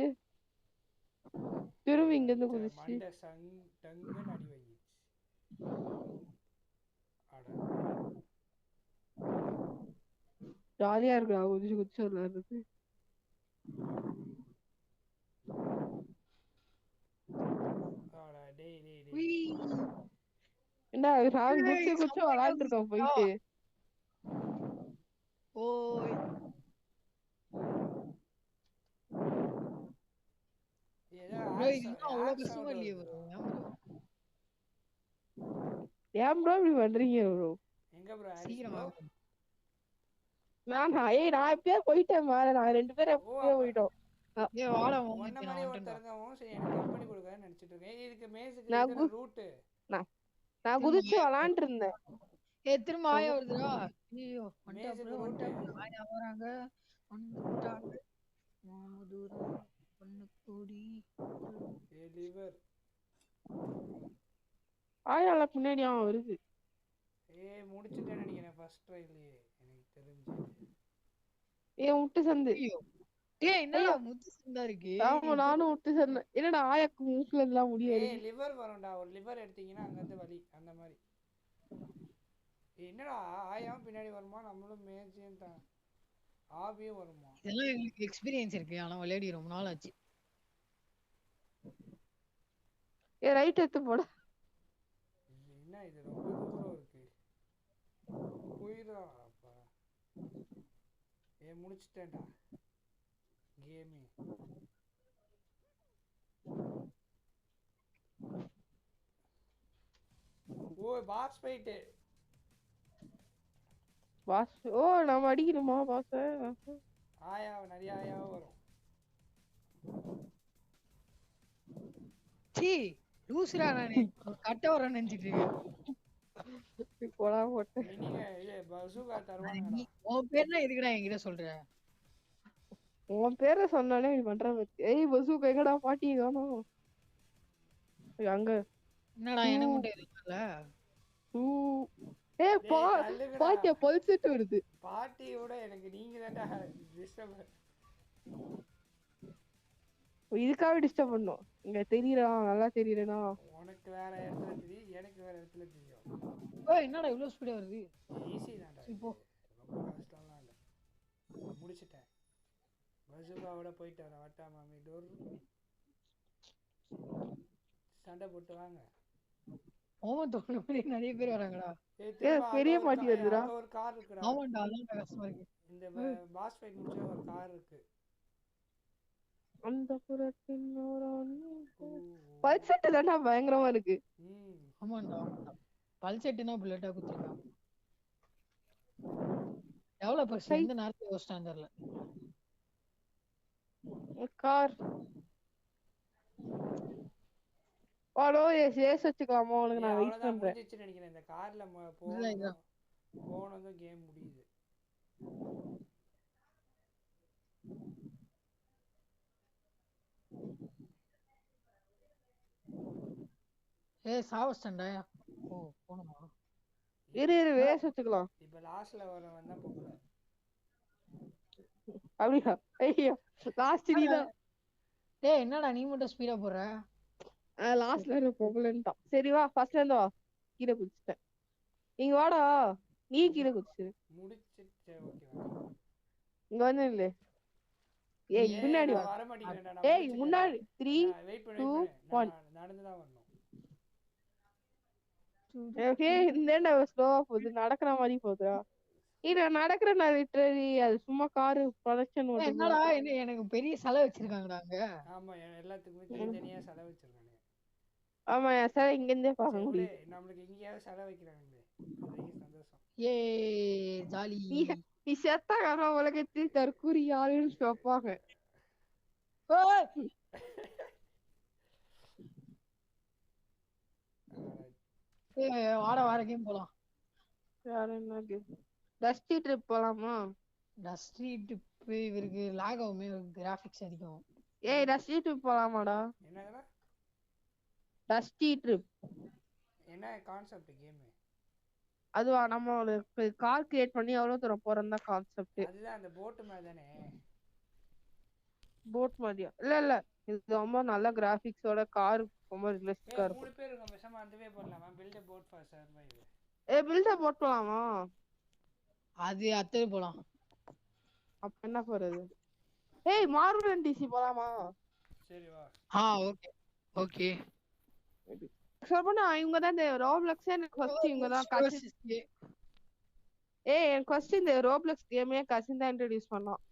Speaker 2: திரும்பி இங்க இருந்து குதிச்சு
Speaker 3: மண்டை டங்குன்னு அடி வாங்கிச்சு.
Speaker 2: ஜாலியா இருக்குடா குதிச்சு விளையாடுறது. என்ன குதிச்சு விளையாண்டு இருக்கோம் போயிட்டு.
Speaker 1: ஓய் அவ்வளவு கஷ்டமா இல்லையே ப்ரோ?
Speaker 2: ஏன் ப்ரோ இப்படி பண்றீங்க ப்ரோ?
Speaker 3: எங்க ப்ரோ
Speaker 1: சீக்கிரம்
Speaker 2: நான் எப்பயே போயிட்டேன் மேல. நான் 2 பேரும் எப்பயே போயிட்டோம்.
Speaker 1: ஏய் வாடா
Speaker 3: ஒண்ணே மாதிரி ஒருத்தரங்கவும் சரி எனக்கு கம்பெனி கொடுக்கறேன்னு நினைச்சிட்டு இருக்கேன். இதுக்கு மேஸுக்கு இதுல ரூட்
Speaker 2: நான் குதிச்சு விளையாண்டு இருந்தேன்.
Speaker 1: ஏய் திரும்ப ஆயா வருதுடா. ஐயோ வந்துட்டாங்க. ஆயா வராங்க. வந்துட்டாங்க. மாமதுரம் பொண்ணுக்கூடி
Speaker 3: டெலிவர்.
Speaker 2: ஆயால பின்னாடி வருது.
Speaker 3: ஏய் முடிச்சிட்டேன்னு நினைக்கிறேன் ஃபர்ஸ்ட் ட்ரைலயே எனக்கு தெரிஞ்சு.
Speaker 2: ஏய் முட்டு சந்து.
Speaker 1: டேய் என்னடா முட்டு சந்தா இருக்கு?
Speaker 2: ஆமா நானும் முட்டு சந்து. என்னடா ஆயாக்கு மூக்குல எல்லாம் முடி வருது.
Speaker 3: ஏய் லிவர் வரும்டா. ஒரு லிவர் எடுத்தீங்கன்னா அங்க இருந்து வலி அந்த மாதிரி. என்னடா ஆயாவும் பின்னாடி வருமா? நம்மளும் மேஜியும் தான் ஆபியும் வருமா?
Speaker 1: இதெல்லாம் எங்களுக்கு எக்ஸ்பீரியன்ஸ் இருக்கு. ஆனா விளையாடி ரொம்ப நாள் ஆச்சு.
Speaker 2: ஏய் ரைட் எடுத்து போடா.
Speaker 3: என்ன இது ரொம்ப தூரம் இருக்கு. போயிரா அப்பா. ஏய் முடிச்சிட்டேன்டா கேமே. ஓ பாஸ் ஃபைட்.
Speaker 2: பாஸ் ஓ நாம அடிக்கணுமா பாஸ்?
Speaker 3: ஆயா நிறைய ஆயாவா வரும்.
Speaker 1: சீ லூசுடா நானே. கட்ட வர நினைச்சிட்டு இருக்கேன்.
Speaker 2: போடா போட்டு.
Speaker 3: நீங்க இது பசூகா தருவாங்கடா.
Speaker 1: உன் பேர்னா எதுக்குடா என்கிட்ட சொல்ற?
Speaker 2: உன் பேரை சொன்னாலே நீ பண்ற பத்தி. ஏய் பசூகா எங்கடா பாட்டி காணோம்? அங்க
Speaker 1: என்னடா என்ன மட்டும் இருக்கல?
Speaker 2: ஏய் பாட்டியா பல்செட் வருது.
Speaker 3: பாட்டியோட எனக்கு நீங்க தான்டா டிஸ்டர்ப்.
Speaker 2: இதுக்காக டிஸ்டர்ப் பண்ணோம். இங்க தெரியறா நல்லா தெரியறனா?
Speaker 3: உனக்கு வேற இடத்துல தெரியும், எனக்கு வேற இடத்துல தெரியும்.
Speaker 1: ஓ என்னடா இவ்வளவு ஸ்பீடா வருது?
Speaker 3: ஈஸி தான்டா. இப்போ ரொம்ப கஷ்டம்லாம் இல்ல. முடிச்சிட்டேன். பசுபாவோட போயிட்டு வரேன் வட்டா மாமி டோர் சண்டை போட்டு வாங்க.
Speaker 1: ஓமன் தோணு மாதிரி நிறைய பேர் வராங்கடா.
Speaker 3: திரும்ப
Speaker 2: பெரிய பாட்டி வருதுடா.
Speaker 3: அங்க ஒரு கார் இருக்குடா.
Speaker 1: ஆமாண்டா அதான் கஷ்டமா இருக்கு.
Speaker 3: இந்த பாஸ் ஃபைட் முடிச்ச ஒரு கார் இருக்கு.
Speaker 2: அந்த புறத்தின் பல்செட் தான்டா பயங்கரமா இருக்கு.
Speaker 1: ஆமாண்டா பல்செட்னா புல்லட்டா குத்திருக்கான். டெவலப்பர்ஸ் எந்த நேரத்துல யோசிச்சான்னு தெரியல.
Speaker 2: கார் வாடோ சேஸ் வச்சுக்கலாமா உனக்கு நான் வெயிட் பண்றேன்.
Speaker 3: முடிஞ்சிச்சு நினைக்கிறேன். இந்த கார்ல போனதும் கேம் முடியுது.
Speaker 1: சாவஸ்டன்டா. ஓ போணுமா?
Speaker 2: இரு வேஸ் வச்சுக்கலாம்.
Speaker 3: இப்ப லாஸ்ட்ல வரவன் தான் பொம்பளை.
Speaker 2: அப்படியா? ஐயோ லாஸ்ட் நீதான்.
Speaker 1: டேய் என்னடா நீ மட்டும் ஸ்பீடா போற?
Speaker 2: லாஸ்ட்ல என்ன பொம்பளைன்ட்டான். சரி வா ஃபர்ஸ்ட்ல இருந்து வா. கீழே குதிச்சிட்டேன். இங்க வாடா. நீ கீழே குதிச்சு
Speaker 3: முடிச்சிட்டு ஓகேவா?
Speaker 2: இங்க வந்து இல்ல. ஏய் முன்னாடி வா.
Speaker 3: வர மாட்டேங்கறேன்டா நான்.
Speaker 2: ஏய் முன்னாடி 3 2 1
Speaker 3: நடந்து தான் வரணும்.
Speaker 2: ஓகே இந்த ஸ்லோவா போகுது. நடக்கிற மாதிரி போகுதா? இல்ல நடக்கிற நான் லிட்டரலி அது சும்மா காரு ப்ரொடக்ஷன் ஓடுது.
Speaker 1: என்னடா எனக்கு பெரிய செலவு வச்சிருக்காங்கடா அங்க.
Speaker 3: ஆமா எல்லாத்துக்குமே தனித்தனியா செலவு வச்சிருக்காங்க.
Speaker 2: ஆமா சார் இங்க இருந்தே பார்க்க முடியும்.
Speaker 3: நமக்கு இங்கேயாவது செலவு வைக்கிறாங்களே அதுவே சந்தோஷம்.
Speaker 1: ஏய் ஜாலி.
Speaker 2: நீ செத்தா காரணம் உலகத்தில் தற்கூரி யாருன்னு வைப்பாங்க.
Speaker 1: வாட வார கேம் போலாம்.
Speaker 2: வேற என்ன கேம்? டஸ்டி ட்ரிப் போலாமா?
Speaker 1: டஸ்டி ட்ரிப் இவருக்கு லாக் ஆகுமே, கிராபிக்ஸ் அதிகம்.
Speaker 2: ஏய் டஸ்டி ட்ரிப் போலாமாடா?
Speaker 3: என்னடா
Speaker 2: டஸ்டி ட்ரிப்?
Speaker 3: என்ன கான்செப்ட் கேம்?
Speaker 2: அதுவா நம்ம ஒரு கார் கிரியேட் பண்ணி எவ்வளவு தூரம் போறதா கான்செப்ட்.
Speaker 3: அதுதான் அந்த போட் மாதிரி தானே?
Speaker 2: போட் மாதிரியா? இல்ல இது ரொம்ப நல்ல கிராபிக்ஸோட கார் ரொம்ப ரியலிஸ்டிக்கா இருக்கும்.
Speaker 3: 3 பேர் நம்ம பேசாம அதுவே பண்ணலாமா? Build a boat for survival.
Speaker 2: Build a boat போலாமா?
Speaker 1: அது அத்தே போலாம்.
Speaker 2: அப்ப என்ன போறது? ஏய் மார்வல் டிசி போலாமா?
Speaker 3: சரி வா.
Speaker 1: Okay okay.
Speaker 2: சொல்றேன்னா இவங்க தான் இந்த ரோப்ளக்ஸ் எனக்கு ஃபர்ஸ்ட் இவங்க தான் கசின். ஏய் என் ஃபர்ஸ்ட் இந்த ரோப்ளக்ஸ் கேமே கசின் தான் இன்ட்ரோ듀ஸ் பண்ணான்.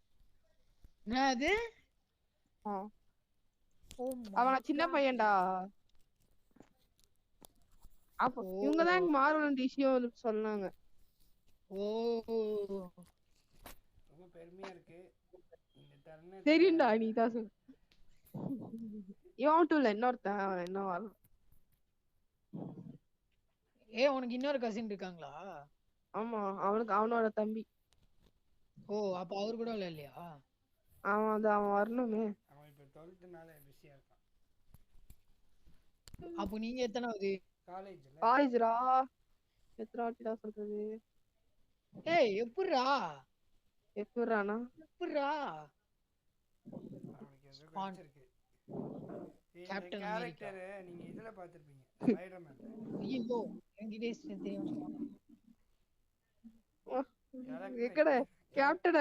Speaker 1: என்னது?
Speaker 2: அவன் சின்ன பையன்டா. அப்ப இவங்க தான் மார்வல் டிசியும் சொன்னாங்க.
Speaker 1: ஓ
Speaker 3: ரொம்ப பெருமையா இருக்கு இந்த தருணம்.
Speaker 2: தெரியும்டா நீ தான் சொல். இவன் மட்டும் இல்ல இன்னொருத்தன் என்ன வரும்.
Speaker 1: உனக்கு இன்னொரு கசின் இருக்காங்களா?
Speaker 2: ஆமா அவனோட தம்பி.
Speaker 1: ஓ அப்ப அவர் கூட இல்லையா?
Speaker 2: அவன் வரணுமே.
Speaker 3: அவன் இப்ப 12th நால பிஸியா இருக்கான்.
Speaker 1: அப்ப நீங்க எத்தனாவது?
Speaker 2: காலேஜ்ரா. எத்தனை வாட்டிடா சொல்றது?
Speaker 1: ஏய் எப்படிடா
Speaker 2: எப்படிரானா?
Speaker 3: அவனுக்கு ஏதோ கிடைச்சிருக்கு. கேப்டன் கேரக்டர் நீங்க இதல பாத்திருப்பீங்க ஸ்பைடர்மேன்.
Speaker 1: ஐயோ என்கிட்ட தெரியும்.
Speaker 2: எக்கட கேப்டன்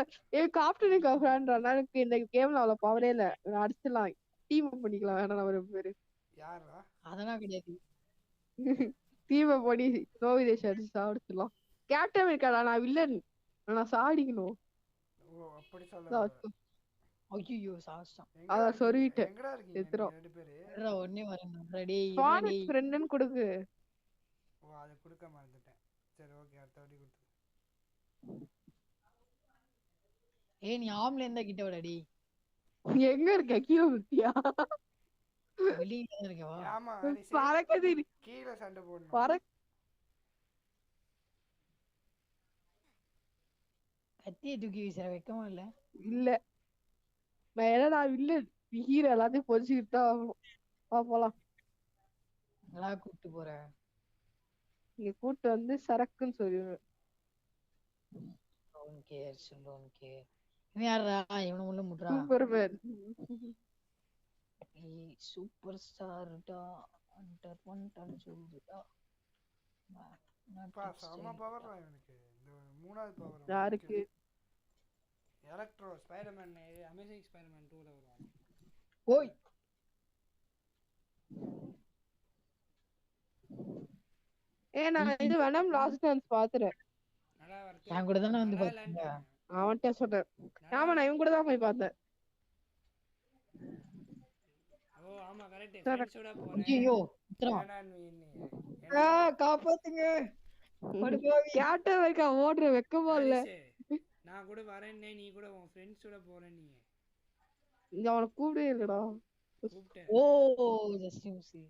Speaker 2: கேப்டனுக்கு ஃப்ரெண்ட்ரா. எனக்கு இந்த கேம்ல அவ்வளவு பவரே இல்ல. அடிச்சிடலாம் டீம் அப் பண்ணிக்கலாம். வேணா நம்ம ரெண்டு பேரு.
Speaker 3: யாரா?
Speaker 1: அதெல்லாம் கிடையாது.
Speaker 2: டீம் அப் பண்ணி நோவிதேஷ் அடிச்சு சாவடிச்சிடலாம். கேப்டன் இருக்காடா நான் வில்லன். நான் சாடிக்கணும்.
Speaker 3: ஓ அப்படி சொல்ல.
Speaker 1: ஐயோ சாஸ்தான்.
Speaker 2: அத சொல்லிட்டேன்.
Speaker 3: எங்கடா இருக்கீங்க ரெண்டு பேரு?
Speaker 1: ஒண்ணே வரேன். ரெடி
Speaker 2: ஃபானிக் ஃப்ரெண்ட்னு கொடுக்கு.
Speaker 3: ஓ அத கொடுக்க மறந்துட்டேன். சரி ஓகே அடுத்த வாட்டி கொடுத்து.
Speaker 1: நீ ஆம்ல இருந்தா கிட்ட வாடா.
Speaker 2: எங்க இருக்க? கீழ விட்டியா?
Speaker 1: வெளியில தான் இருக்கவா?
Speaker 3: ஆமா
Speaker 2: பறக்குது.
Speaker 3: கீழ சண்டை போடணும்.
Speaker 1: கத்தியை தூக்கி வீசுற வைக்கமா இல்ல?
Speaker 2: இல்ல நான் என்னடா வில்லன். ஹீரோ எல்லாத்தையும் பொறிச்சுக்கிட்டு தான் ஆகணும். போலாம்.
Speaker 1: நல்லா கூப்பிட்டு போற.
Speaker 2: இங்க கூட்டு வந்து சரக்குன்னு சொல்லுவேன்.
Speaker 1: இவனை உள்ள முட்றா.
Speaker 2: சூப்பர்மேன்.
Speaker 1: சூப்பர் ஸ்டார்டா அண்டர் ஒன் சொல்லுடா.
Speaker 3: பா சம பவர்ரா எனக்கு. இந்த மூணாவது பவர்
Speaker 2: யாருக்கு?
Speaker 3: எலக்ட்ரோ ஸ்பைடர்மேன் அமேசிங் ஸ்பைடர்மேன் 2ல வருவான்.
Speaker 1: ஓய்
Speaker 2: நான் இது வேணாம் லாஸ்ட் டான்ஸ் பாத்துறேன்.
Speaker 3: நல்லா இருக்கு.
Speaker 1: என் கூட தானே வந்து
Speaker 3: நல்லா
Speaker 1: பாத்தீங்க.
Speaker 3: இல்லன்ட்டாங்க.
Speaker 2: அவன்கிட்ட சொன்னேன். ஆமா நான் இவன் கூட தான் போய் பார்த்தேன்.
Speaker 3: ஓ ஆமா கரெக்ட். ஃப்ரெண்ட்ஸோட போறேன்.
Speaker 1: ஐயோ உத்தரம். காப்பாத்துங்க.
Speaker 2: கேட்ட வைக்கா ஓடுற வெக்கமா இல்ல.
Speaker 3: நான் கூட வரேன்னே, நீ கூட உன் ஃப்ரெண்ட்ஸோட போறேன். நீ
Speaker 2: இங்க அவனை கூப்பிடவே இல்லடா.
Speaker 3: கூப்பிட்டேன்.
Speaker 1: Oh just you see.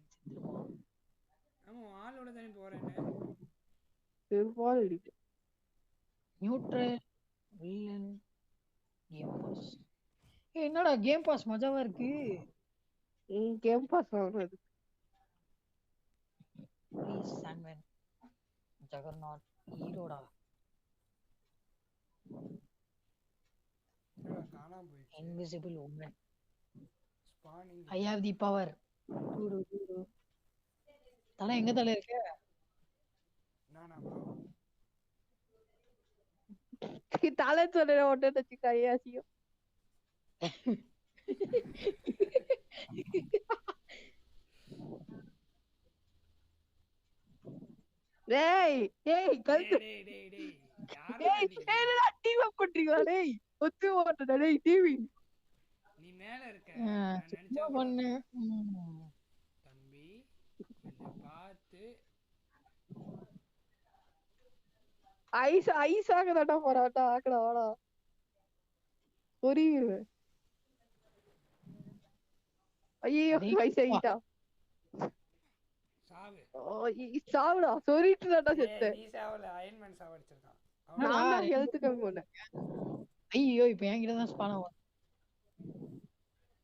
Speaker 3: ஆமா ஆளோட தானே போறேன்னு.
Speaker 2: செருப்பால் இடிக்கு.
Speaker 1: Neutral villain game pass. என்னடா கேம் பாஸ் மஜாவா இருக்கு.
Speaker 2: கேம் பாஸ் ஆகுது.
Speaker 1: ப்ளீஸ் சாண்ட்மேன் ஜகர்நாட் ஹீரோடா.
Speaker 3: காணாம போயிடுச்சு.
Speaker 1: Invisible woman.
Speaker 3: Spawning.
Speaker 1: I have the power. தலை எங்க தலை இருக்கு?
Speaker 3: நானா ப்ரோ?
Speaker 2: தலை சொல்ற ஒட்டே தச்சி கையாசியும். டேய் டேய் கல்து.
Speaker 3: டேய்
Speaker 2: டேய் என்னடா டீம் அப் பண்றீங்களா டேய்? ஒத்து ஓட்டடா டேய் டிவி.
Speaker 3: நீ மேல இருக்க. நான் நினைச்சா
Speaker 1: பண்ணு.
Speaker 3: தம்பி கொஞ்சம் பார்த்து.
Speaker 2: ஐஸ் ஆகதாடா போறாடா ஆக்கடா வாடா. புரியுது. ஐயோ ஐஸ் ஆயிட்டா.
Speaker 3: சாவு.
Speaker 2: சாவுடா சொரிட்டுடா செத்து.
Speaker 3: நீ சாவல அயன் மேன் சாவடிச்சிருக்கான்.
Speaker 2: நான் தான் ஹெல்த் கம்மி பண்ணேன்.
Speaker 1: ஐயோ இப்போ என்கிட்ட தான் ஸ்பான் ஆகும்.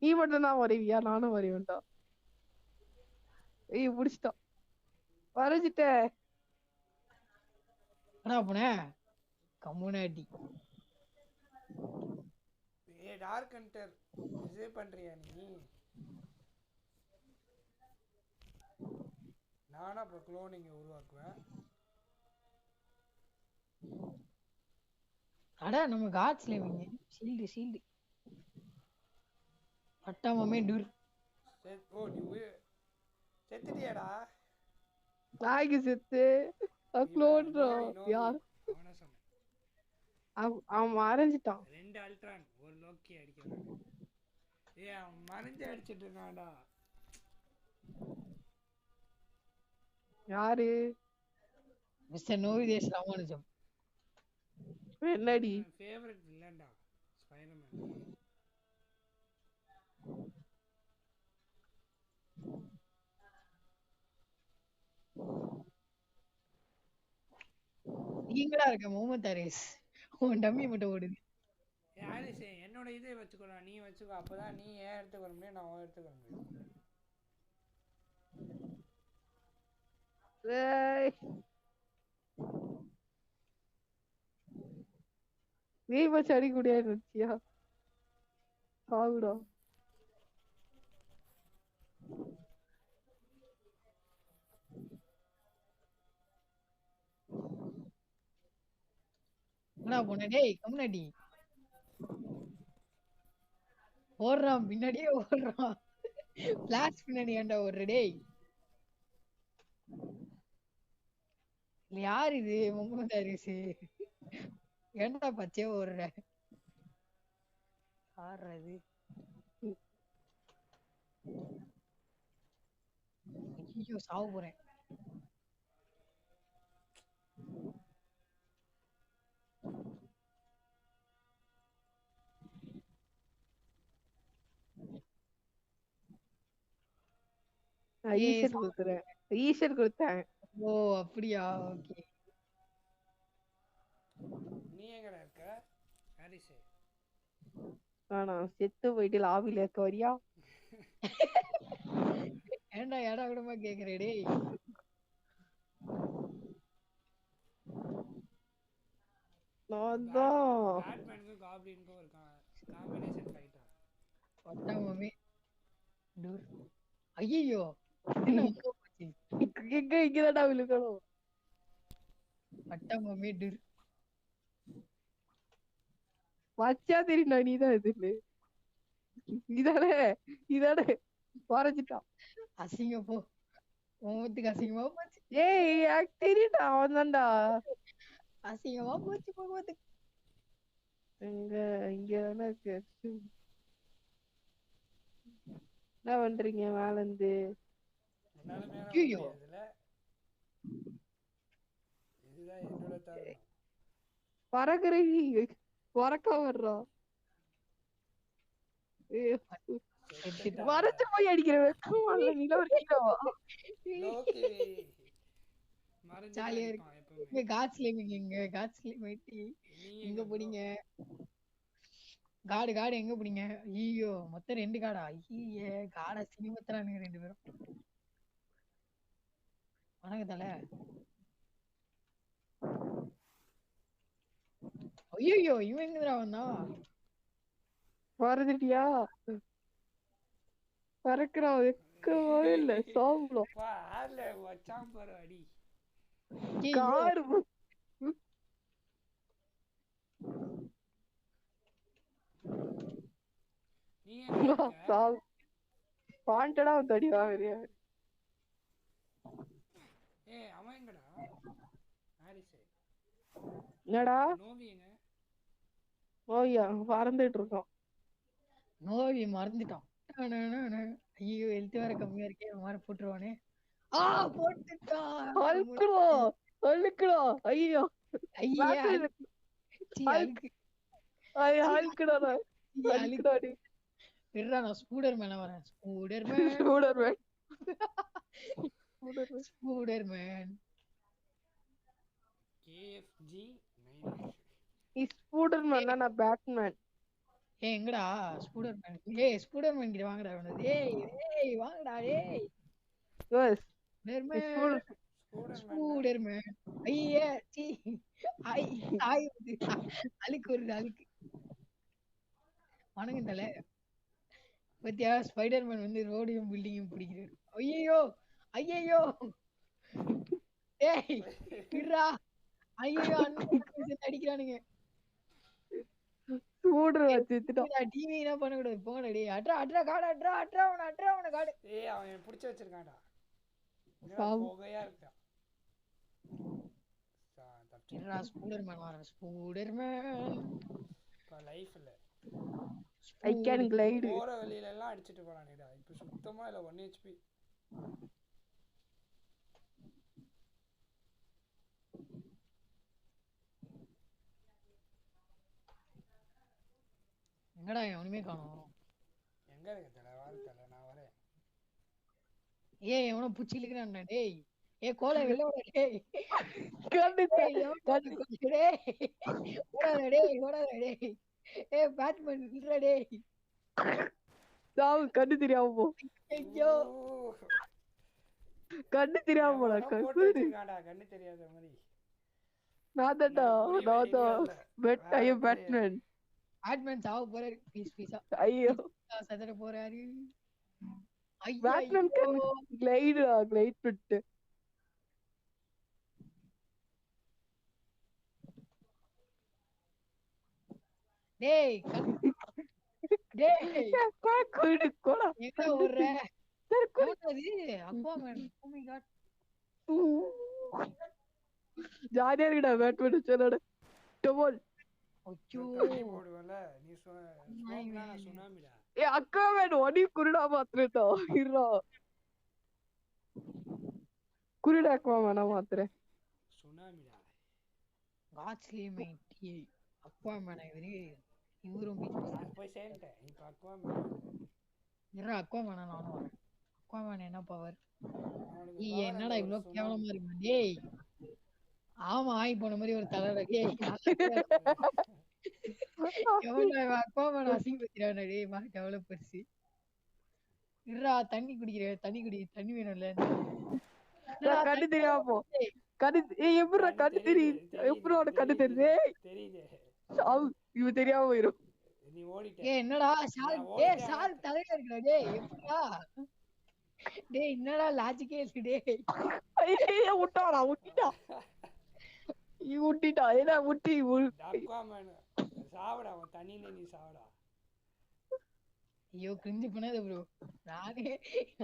Speaker 2: நீ மட்டும் தான் வருவியா? நானும் வருவேன்டா. ஐயோ புடிச்சிட்டான். வரைஞ்சிட்டேன்.
Speaker 1: என்ன போனே கம்யூனிட்டி.
Speaker 3: டார்க் ஹண்டர் இது பண்றியா நீ? நானா இப்போ க்ளோனிங் உருவாக்குவேன்.
Speaker 1: அட நம்ம காட்ஸ் லேவிங்க ஷீல்ட் பட்டாமமே டூர்.
Speaker 3: ஓ நீ செத்துட்டியாடா?
Speaker 2: நாய்க்கு செத்து க்ளோன்ரா யார்?
Speaker 3: அவன சொன்னேன்.
Speaker 2: அவன் மறைஞ்சிட்டான்.
Speaker 3: 2 அல்ட்ரான் ஒரு லோக்கி அடிக்கிறான். அவன் மறைஞ்சு அடிச்சிட்டு இருக்கான்டா.
Speaker 2: யாரு?
Speaker 1: மிஸ்டர் நோவிதேஷ் ராமானுஜம்.
Speaker 2: என்னடி
Speaker 3: ஃபேவரட் வில்லன்டா ஸ்பைடர்மேன்.
Speaker 1: நீங்களா இருக்க முகமது ஹாரிஸ். உன் டம்மி மட்டும் ஓடுது.
Speaker 3: ஹாரிஸ் என்னோட இதே வச்சுக்கோ, நீ வச்சுக்கோ. அப்பதான் நீ ஏன் எடுத்துக்க வர முடியும், நான் உன் எடுத்துக்க வர முடியும்.
Speaker 2: நீ வச்சு அடி கூடியா இருந்துச்சியா? சாவுடா.
Speaker 1: என்ன போன டேய் கம்யூனிட்டி ஓடுறான். பின்னாடியே ஓடுறான். பிளாஷ் பின்னாடி ஏன்டா ஓடுற டேய்? யார் இது? முகமது ஹாரிஸ். ஏன்டா பச்சையா ஓடுற? ஆடுறது ஐயோ சாவு போறேன்.
Speaker 2: ஈஸ்வர் கொடுத்தேன்.
Speaker 1: ஓ அப்படியா? ஓகே.
Speaker 3: நீ எங்கடா இருக்க ஹாரிஸ்?
Speaker 2: நான் செத்து போயிட்டு லாபில இருக்க வரியா?
Speaker 1: ஏன்டா ஏடா கூடமா கேக்குறே டேய்?
Speaker 3: பேட்மேனுக்கும் காப்ளினுக்கும் ஒரு காம்பினேஷன் ஃபைட்டா?
Speaker 1: பட்டாமமே டூர். ஐயோ என்ன போச்சு?
Speaker 2: இங்கதான்டா விழுக்கணும்.
Speaker 1: பட்டாமமே டூர்.
Speaker 2: வச்சா தெரியும்டா நீதான் எதிர்னு. இதானே இதானே வரைஞ்சிட்டான்.
Speaker 1: அசிங்கம் போ. உமத்துக்கு அசிங்கமா போச்சு.
Speaker 2: ஏய் எனக்கு தெரியும்டா அவன் தான்டா.
Speaker 1: அசிங்கமா போச்சு முகத்துக்கு.
Speaker 2: இங்க இங்கதானே இருக்கு. என்ன பண்றீங்க மேல இருந்து?
Speaker 3: என்னால மேல வர
Speaker 1: ஐயோ
Speaker 3: முடியாதுல்ல. இதுதான் என்னோட தருணம்.
Speaker 2: பறக்குறீ பறக்க வர்றோம்.
Speaker 3: செத்துட்டா.
Speaker 2: வரைச்சு போய் அடிக்கிற வெக்கமால நீல ஒரு கீழவா.
Speaker 3: லோக்கி மறைஞ்சு
Speaker 1: ஜாலியா
Speaker 3: அடிப்பான்
Speaker 1: இருக்கு.
Speaker 3: எப்பவுமே.
Speaker 1: இங்க காட்ஸ்லேமிங் எங்க காட்ஸ்லேம் வெட்டி
Speaker 3: நீங்க
Speaker 1: எங்க
Speaker 3: bro?
Speaker 1: போனீங்க? காடு காடு எங்க போனீங்க? ஐயோ மொத்தம் 2 காடா? ஐயே காட சினிமத்துறானுங்க 2 பேரும். வணக்கம் தல. ஐயோ இவன் எங்கடா வந்தான்?
Speaker 2: வரைஞ்சிட்டியா? பறக்குறான் வெக்கமாவே இல்ல சாப்பிடும்.
Speaker 3: பா ஆர்ல வச்சான் பாரு அடி.
Speaker 1: ஐயோ
Speaker 2: காரு
Speaker 3: நீ எங்க இருக்க?
Speaker 2: வாண்டடா வந்து அடி வாங்குறியா?
Speaker 3: ஏய் அவன் எங்கடா? ஹாரிஸ்
Speaker 2: என்னடா
Speaker 3: நோவி எங்க?
Speaker 2: ஓய்யா பறந்துட்டு இருக்கோம்.
Speaker 1: நோவி மறந்துட்டான். ஐயோ ஹெல்த் வேற கம்மியா இருக்கே மாற போட்டுருவானே. போட்டுட்டான்.
Speaker 2: அழுக்குறோம் ஐயோ
Speaker 1: ஐயா அழுக்கு
Speaker 2: அழுக்குடா அழுக்குடாடி.
Speaker 1: விடுறா நான் ஸ்கூடர் மேல வரேன். ஸ்கூடர் மேன்
Speaker 3: கேஎஃப்ஜி 9
Speaker 2: ஸ்கூடர் மேன் நான் பேட்மேன்.
Speaker 1: ஏய் எங்கடா ஸ்கூடர் மேன்? ஏய் ஸ்கூடர் மேன் கிட்ட வாங்கடா அவனது. ஏய் ஏய் வாங்கடா ஏய்.
Speaker 2: Yes
Speaker 1: scooter man. ஐயே சீ ஐ ஆய் அழுக்கு வருது அழுக்கு. வணக்கம் தல. பத்தியா ஸ்பைடர் மேன் வந்து ரோடையும் பில்டிங்கும் பிடிக்கிறாரு. ஐயோ ஐயோ ஏய் விடுறா. ஐயோ அண்ணன் அடிக்கிறானுங்க.
Speaker 2: ஸ்கூடர் வச்சுட்டான்.
Speaker 1: டிவி என்ன பண்ண கூடாது. போங்கடா டேய். அட்ரா அட்ரா காடு அட்ரா அட்ரா அவன காடு.
Speaker 3: ஏய் அவன் புடிச்சு வச்சிருக்கான்டா. போகையா இருக்கான்.
Speaker 1: என்னடா ஸ்கூடர் மேன் வர. ஸ்கூடர் மேன்
Speaker 3: இப்ப லைஃப் இல்ல.
Speaker 2: I can glide.
Speaker 3: போற வழியில எல்லாம் அடிச்சிட்டு போறானேடா. இப்ப சுத்தமா இல்ல 1 HP.
Speaker 1: எங்கடா எவனுமே காணோம்.
Speaker 3: எங்க இருக்கடா வாழ்த்தல நான் வரேன்.
Speaker 1: ஏய் எவனோ புச்சி இழுக்குறான்டா டேய். ஏய் கோலை வெளில ஓட டேய். ஓடாத டேய். ஏய் பேட்மேன் இல்லடா டேய்.
Speaker 2: சாவு கண்ணு தெரியாம போ.
Speaker 1: ஐயோ
Speaker 2: கண்ணு தெரியாம போடா.
Speaker 3: கண்ணு தெரியாத மாதிரி.
Speaker 2: நான்டா பேட்மேன்.
Speaker 1: பேட்மேன் சாவ போறாரு பீஸ் பீஸா.
Speaker 2: ஐயோ
Speaker 1: சதற போறாரு.
Speaker 2: பேட்மேன் கிளைட் விட்டு.
Speaker 1: டேய் டேய்
Speaker 2: கோடு கோடா
Speaker 1: எங்க ஓடுற? என்னது அக்வாமேன். ஓ மை காட்
Speaker 2: ஜாலியா இருக்குடா பேட்மேன் சொன்னட. டபுள்
Speaker 1: ஐயோ
Speaker 3: போடுவல நீ ஸ்மோக்னா சுனாமிடா.
Speaker 2: ஏய் அக்வாமேன் ஒடி குருடா மாத்துறடா. இருடா குருடா அக்வாமேனா மாத்துறேன்.
Speaker 3: சுனாமிடா.
Speaker 1: காட்ஸ்லி மைட்டி அக்வாமேன் இவரும்
Speaker 3: நான் போய் சேர்ந்துட்டேன். இப்ப அக்வாமேன்
Speaker 1: இருடா அக்வாமேனா நானும் வரேன். அக்வாமேன் என்ன பவர்? என்னடா இவ்ளோ கேவலமா இருக்கு டேய். ஆமா ஆயி போன மாதிரி ஒரு தலடா டேய். எவன்டா அக்வாமேன் அசிங்கப்படுத்துறானே டேய். மா எவ்வளவு பெருசு. இருடா தண்ணி குடிக்கிறேன். தண்ணி வேணும்ல.
Speaker 2: கண்ணு தெரியாம போ. கண்ணு எப்படிடா கண்ணு தெரியுது? எப்படி உனக்கு கண்ணு தெரியுது?
Speaker 3: தெரியுது.
Speaker 2: இவன் தெரியாம போயிரும்.
Speaker 3: நீ ஓடிட்ட.
Speaker 1: ஏய் என்னடா ஷால் டேய் ஷால் தலையில இருக்குடா டேய். எப்படா டேய் என்னடா லாஜிக்கே இல்ல டேய்.
Speaker 2: ஐயே விட்டாடா விட்டுட்டா. இ விட்டுட்டா. ஏனா விட்டு
Speaker 3: அக்வாமேன் சாவடா அவன் தண்ணியில நீ சாவடா.
Speaker 1: ஐயோ கிரிஞ்சு பண்ணாத ப்ரோ. நானே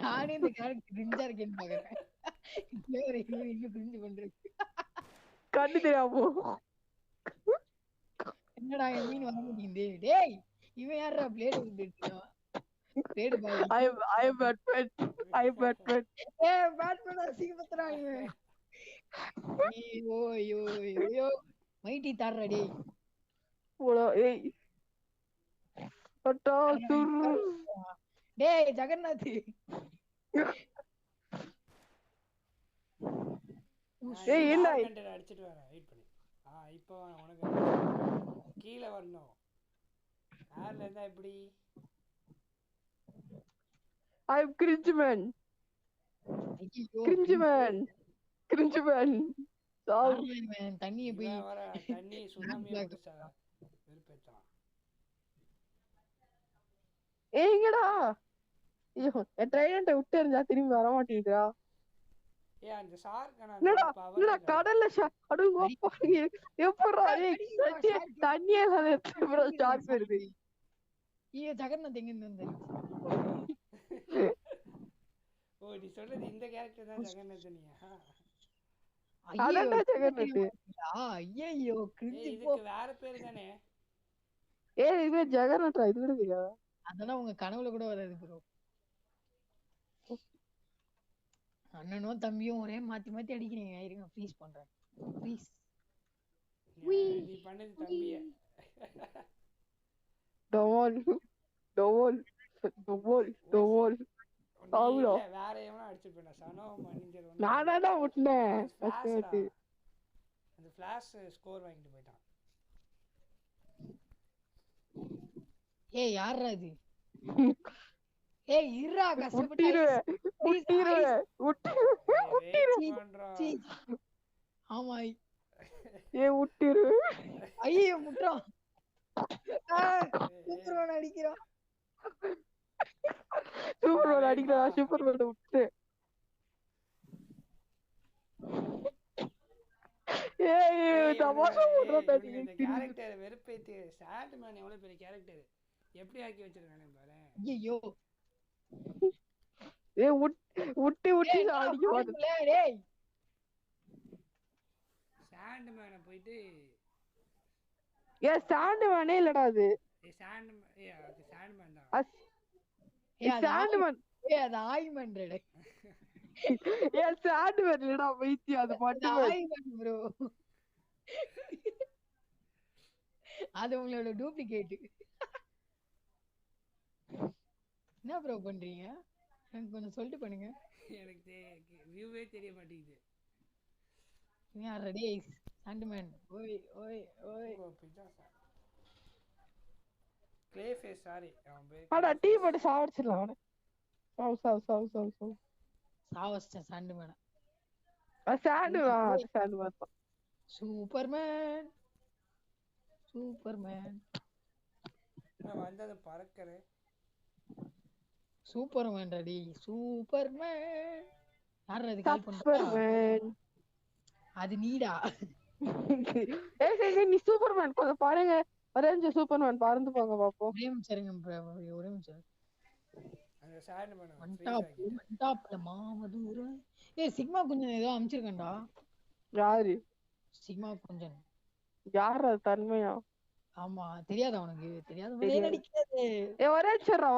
Speaker 1: நானே இந்த கேரக்டர் கிரிஞ்சா இருக்கேன்னு பாக்குறேன். இன்னும் கிரிஞ்சு பண்றது.
Speaker 2: கண்ணு தெரியாமோ
Speaker 1: என்னடா என் மீன் வர மாட்டேங்குது. டேய் இவன் யாரா பிளேடு விட்டுட்டு blade boy.
Speaker 2: I am Batman. I am Batman.
Speaker 1: ஏ பேட்மேன் அசிங்கப்படுத்துறான் இவன். ஐயோ ஐயோ ஐயோ மைட்டி தாடுறா டேய்.
Speaker 2: போடா ஏய் அட்டா துரு
Speaker 1: டேய் ஜெகநாத்
Speaker 2: ஏய் என்ன
Speaker 3: கண்டென்ட் அடிச்சிட்டு வரேன் வெயிட் பண்ணு. இப்போ உனக்கு கீழே வரணும். யார்ல இருந்தா எப்படி?
Speaker 2: I am cringe man.
Speaker 1: ஐயோ
Speaker 2: Cringe man. Cringe man. சாவு
Speaker 1: இவன் தண்ணியை போய்
Speaker 3: இவன் வர தண்ணி சுனாமியை போட்டு வெறுப்பேத்தான்.
Speaker 2: ஏங்கடா ஐயோ என் ட்ரைடன்ட்டை விட்டு எறிஞ்சா திரும்பி வர மாட்டேங்குதுடா.
Speaker 3: ஏ அந்த
Speaker 2: என்னடா
Speaker 3: ஷார்க்
Speaker 2: கடல்ல அடுங்க எப்படா தண்ணியே ஷார்க் வருது.
Speaker 1: ஐயோ ஜெகநாத் எங்க இருந்து வந்தாரு?
Speaker 3: ஓ நீ சொல்றது இந்த கேரக்டர் தான் ஜெகநாதனியா?
Speaker 2: அடடா ஜெகநாத்.
Speaker 1: ஐயோ கிரிஞ்சு போ.
Speaker 3: இதுக்கு வேற பேர் தானே?
Speaker 2: ஏய் இது ஜெகநாத் இது கூட தெரியாதா?
Speaker 1: அதெல்லாம் உங்க கனவுல கூட வராது ப்ரோ. அண்ணனும் தம்பியும் ஒரே மாத்தி மாத்தி அடிக்கிறீங்க. இருங்க ப்ளீஸ் பண்றேன் ப்ளீஸ்.
Speaker 3: நீ பண்ணது தம்பியே.
Speaker 2: டோல் டோல் டோல் டோல்
Speaker 3: இல்ல வேற எவனோ அடிச்சிட்டு போனா சனோ மனிதர் வந்து
Speaker 2: நானா விட்டனே.
Speaker 3: அந்த ஃபிளாஷ் ஸ்கோர் வாங்கிட்டு போயிட்டான்.
Speaker 1: ஏய் யாரா இது? ஏய் இருடா கஷ்டப்பட்டு ஆமா
Speaker 2: ஏ விட்டுரு.
Speaker 1: ஐயோ முட்றான். சூப்பர்மேன் அடிக்கிறான்.
Speaker 2: சூப்பர்மேன் அடிக்கிறான். சூப்பர்மேன் விட்டு ஏய் தமாஷா பண்றடா நீ.
Speaker 3: இந்த கேரக்டர் வெறுப்பேத்தி சாண்ட்மேன் எவ்வளவு பெரிய கேரக்டர் எப்படி ஆக்கி வச்சிருக்கானே பாரு.
Speaker 1: ஐயோ
Speaker 2: ஏய் விட்டு அடிக்க பாத்து.
Speaker 1: டேய்
Speaker 3: சாண்ட்மேனை போயிட்டு
Speaker 2: ஏ சாண்ட்மேனே இல்லடா அது.
Speaker 3: அது சாண்ட்மேன் தான்.
Speaker 2: சாண்ட்மேன்
Speaker 1: அது ஆயிமன்றடே.
Speaker 2: ஏ சாண்ட்மேன் இல்லடா வைத்தி அது மட்டும்
Speaker 1: ஆயிமன் ப்ரோ. அது உங்களோட டூப்ளிகேட். என்ன ப்ரோ பண்றீங்க? எனக்கு கொஞ்சம் சொல்லிட்டு பண்ணுங்க.
Speaker 3: எனக்கு வியூவே தெரிய மாட்டேங்குது.
Speaker 1: யார் ரெடி சாண்ட்மேன்? ஓய் ஓய் ஓய்
Speaker 3: ப்ளே ஃபேஸ் சாரி அவன் பேர்.
Speaker 2: அட டீ போட்டு சாவடிச்சிடலாம் அவனை. சாவு
Speaker 1: சாவஸ்ட சாண்ட்மேன்.
Speaker 2: சாண்ட்மேன்
Speaker 1: சூப்பர்மேன் சூப்பர்மேன்
Speaker 3: நான் வந்தது பறக்கறே.
Speaker 1: Superman ready Superman. யார் அது கால் பண்றா?
Speaker 2: சூப்பர்மேன்
Speaker 1: அது நீடா.
Speaker 2: ஏய் நீ சூப்பர்மேன் கொஞ்சம் பாருங்க. அரேஞ்ச் சூப்பர்மேன் பறந்து போங்க பாப்போம்.
Speaker 1: ஒரே நிமிஷம் ஒரே நிமிஷம்.
Speaker 3: அந்த சாண்ட்மேன்
Speaker 1: மண்டாப்ல மாமதுர. ஏய் சிக்மா கொஞ்சம் ஏதோ அமிச்சிருக்கேன்டா.
Speaker 2: யாரு?
Speaker 1: சிக்மா கொஞ்சம்.
Speaker 2: யார் அது தன்மையா?
Speaker 1: ஆமா தெரியாதா உனக்கு? தெரியாத மாதிரி நடிக்காதே.
Speaker 2: ஏய் ஒரே நிமிஷம்டா.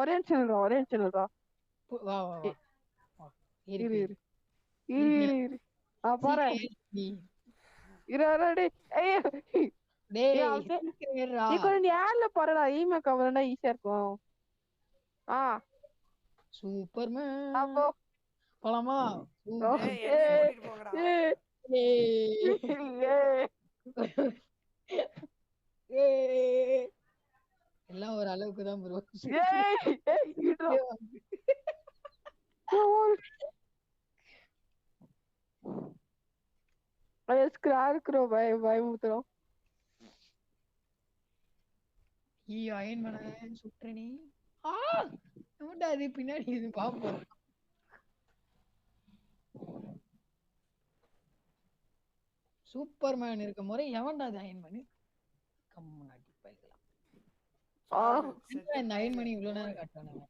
Speaker 1: வா வா வா.
Speaker 2: இரு பாரு. இரு டேய் நீ கொஞ்சம் ஏர்ல போறடா. ஈமே கவரண்டா ஈஸியா இருக்கும்.
Speaker 1: சூப்பர்மேன்
Speaker 2: அப்போ
Speaker 1: போலாமா? எல்லாம் ஒரு அளவுக்கு தான் ப்ரோ.
Speaker 2: பயமுத்துறோம்.
Speaker 1: அயன் பண்ண சுற்றனி. அது பின்னாடி இது பாப்போம். சூப்பர்மேன் இருக்க முறை எவன்டா அது அயன் பண்ணி கம்முனாட்டி போய்க்கலாம். இந்த அயன் மணி இவ்வளவு நேரம் காட்டானுங்க.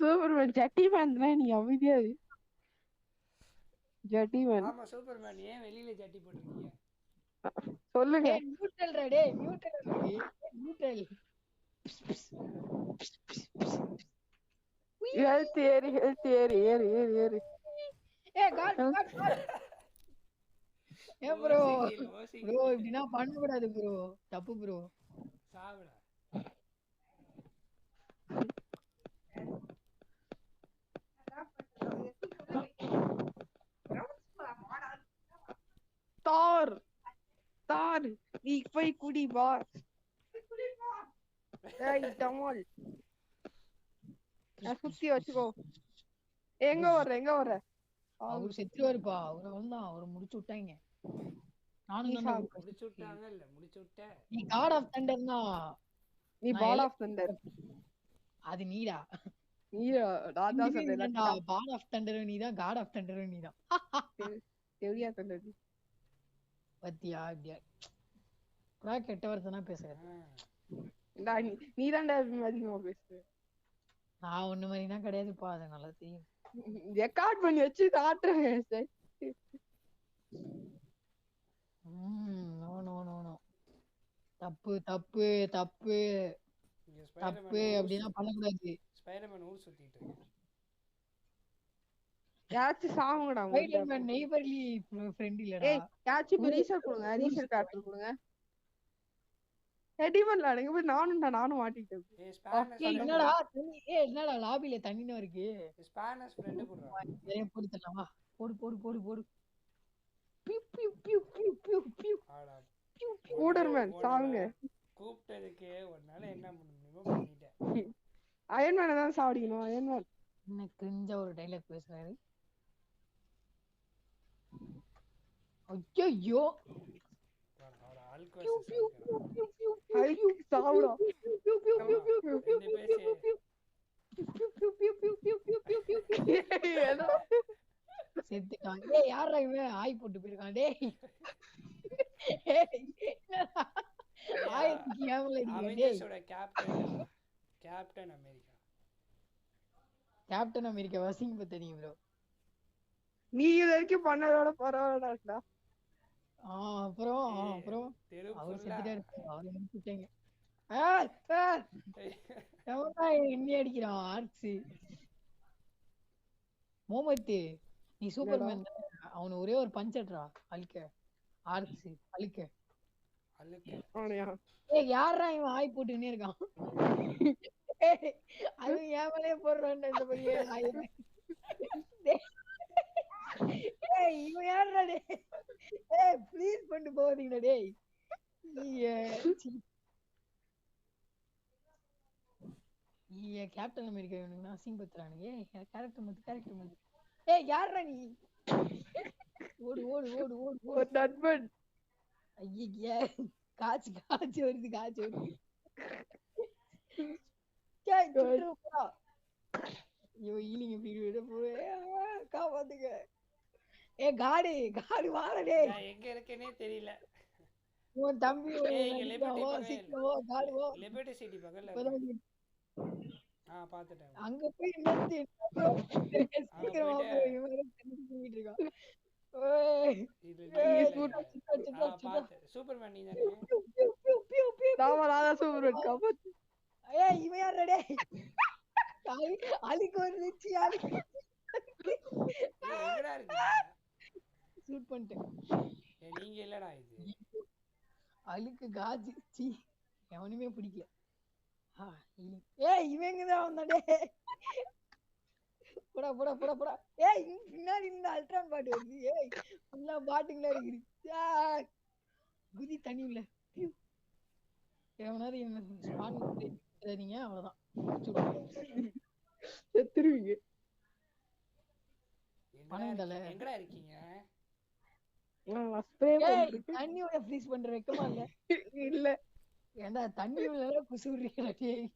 Speaker 2: சூப்பர்மேன் ஜட்டி மேன் நீ அமைதியா இரு. ஜட்டி மேன்
Speaker 3: ஆமா சூப்பர்மேன் ஏன் வெளியில ஜட்டி போட்டிருக்கீங்க?
Speaker 2: சொல்லுங்க.
Speaker 1: டேய் நியூட்ரல்டா டேய் நியூட்ரல் நியூட்ரல்.
Speaker 2: ஹெல்த் ஏறு ஏறு ஏறு ஏறு ஏறு.
Speaker 1: ஏய் காட் ஏ ப்ரோ
Speaker 3: ஓசி
Speaker 1: ப்ரோ இப்படினா பண்ண கூடாது ப்ரோ, தப்பு ப்ரோ.
Speaker 3: சாவுடா.
Speaker 2: தார் தார் நீ போய் குடி வா. ஏய் டமால் சுத்தி வச்சுக்கோ. எங்க வர்ற
Speaker 1: அவரு செத்துருவாருப்பா. அவரை வந்து அவரை முடிச்சு விட்டாங்க. நானும் தான்
Speaker 3: முடிச்சு விட்டாங்க இல்ல முடிச்சு விட்ட.
Speaker 1: நீ காட் ஆஃப் தண்டர்னா
Speaker 2: நீ பால் ஆஃப் தண்டர்.
Speaker 1: அது நீடா.
Speaker 2: நீடா நான் தான் சொல்றேன்.
Speaker 1: பால் ஆஃப் தண்டர் நீதான், காட் ஆஃப் தண்டர் நீதான்.
Speaker 2: தெரியா தண்டர்
Speaker 1: பத்தியா இப்படியா புறா கெட்ட வருஷனா பேசுறது.
Speaker 2: நீ தான்டா அதிகமா பேசுற.
Speaker 1: நான் ஒண்ணு மாதிரினா கிடையாதுப்பா, அது நல்லா தெரியும்.
Speaker 2: ரெக்கார்ட் பண்ணி வச்சு காட்டுறேன்.
Speaker 1: நோ நோ நோ நோ தப்பு தப்பு தப்பு தப்பு அப்படின்னா பண்ணக்கூடாது.
Speaker 3: ஸ்பைடர்மேன் ஊர் சுத்திட்டு இருக்கேன்.
Speaker 2: யாச்சும் சாவுங்கடா.
Speaker 1: ஸ்பைடர்மேன் நெய்பர்லி ஃப்ரெண்ட் இல்லடா.
Speaker 2: ஏய் யாச்சும் இப்ப ரீசெட் கொடுங்க, ரீசெட் கார்டு கொடுங்க. எடிமன்ல அடங்க போய் நானும் மாட்டிட்டேன்.
Speaker 1: என்னடா என்னடா லாபில தண்ணினா இருக்கு.
Speaker 3: ஸ்பானஸ் ஃப்ரெண்ட் போடுறா.
Speaker 1: போடு தரலாமா? போடு போடு போடு போடு. பியூ பியூ பியூ பியூ பியூ பியூ.
Speaker 3: ஆடா
Speaker 2: ஸ்பைடர்மேன் சாவுங்க.
Speaker 3: கூப்பிட்டதுக்கு ஒருனால என்ன பண்ணுமோ பண்ணிட்டேன்.
Speaker 2: அயன் மேன் தான் சாவடிக்கணும். அயன் மேன்
Speaker 1: என்ன கிரிஞ்ச ஒரு டைலாக் பேசுறாரு. ஐயோ செத்துட்டான். ஏய் யாரா இவன் ஆய் போட்டு போயிருக்கான். டேய் ஆயத்துக்கு ஏமல
Speaker 3: அவெஞ்சர்ஸோட கேப்டன் அமெரிக்கா.
Speaker 1: கேப்டன் அமெரிக்கா வாசிங் பத்தி தெரியும் ப்ரோ.
Speaker 2: நீ இது வரைக்கும் பண்ணதோட பரவாயில்லடா.
Speaker 1: அப்புறம் அவர் செத்துட்டாரு. அவரை முடிச்சுட்டேங்க. எண்ணி அடிக்கிறான் ஆர்ட்ஸ். மோமத்து நீ சூப்பர்மேன். அவனு ஒரே ஒரு பஞ்சட்ரா அழிக்க. ஆர்ட்ஸ் அழிக்க. ஏய் யாரா இவன் ஆய் போட்டுன்னே இருக்கான். அது ஏமலே போடுறான் இந்த பையன். ஏய் இவன் யாரா டேய். ஏய் ப்ளீஸ் பண்ணி போவீங்கடா டேய். கேப்டன் அமெரிக்கா வேணும்னா அசிங் பத்துறானுங்க. கேரக்டர் மத்து. ஏய் யாரா நீ? ஓடு ஓடு ஓடு ஓடு ஓடு நண்பன். ஐயே காச்சு வருது. காப்பாத்துங்க. ஏ காடு வாடே.
Speaker 3: எங்க இருக்கேனே தெரியல.
Speaker 1: உன் தம்பி
Speaker 3: லிபர்ட்டி சிட்டி பக்கத்துல பாத்துட்டேன்.
Speaker 1: அங்க போய் நிறுத்து.
Speaker 3: சூப்பர்மேன் நீ
Speaker 2: தானே சூப்பர்மேன் காப்பாத்து.
Speaker 1: ஏய் இவன் யாரா டேய்? அலிக்கு வந்துச்சு.
Speaker 3: எங்கடா இருக்கீங்க?
Speaker 1: ஷூட் பண்ணிட்டேன்.
Speaker 3: நீங்க இல்லடா இது.
Speaker 1: அலிக்கு காஜி சி எவனுமே பிடிக்கல. ஏய் இவங்கதான் வந்தான் டேய். போடா. ஏய் பின்னாடி இந்த அல்ட்ரான் பாட்டு வருது. ஏய் ஃபுல்லா பாட்டுங்களா இருக்குது. குதி தண்ணி உள்ள. எவனாவது இவன் ஸ்பான் பண்ணிட்டீங்க அவ்வளவுதான்.
Speaker 2: செத்துருவீங்க.
Speaker 3: எங்கடா இருக்கீங்க?
Speaker 1: தண்ணியோட ஃப்ரீஸ் பண்ற வெக்கமா இல்ல? ஏண்டா தண்ணி உள்ள குசுறீங்கடா டேய்.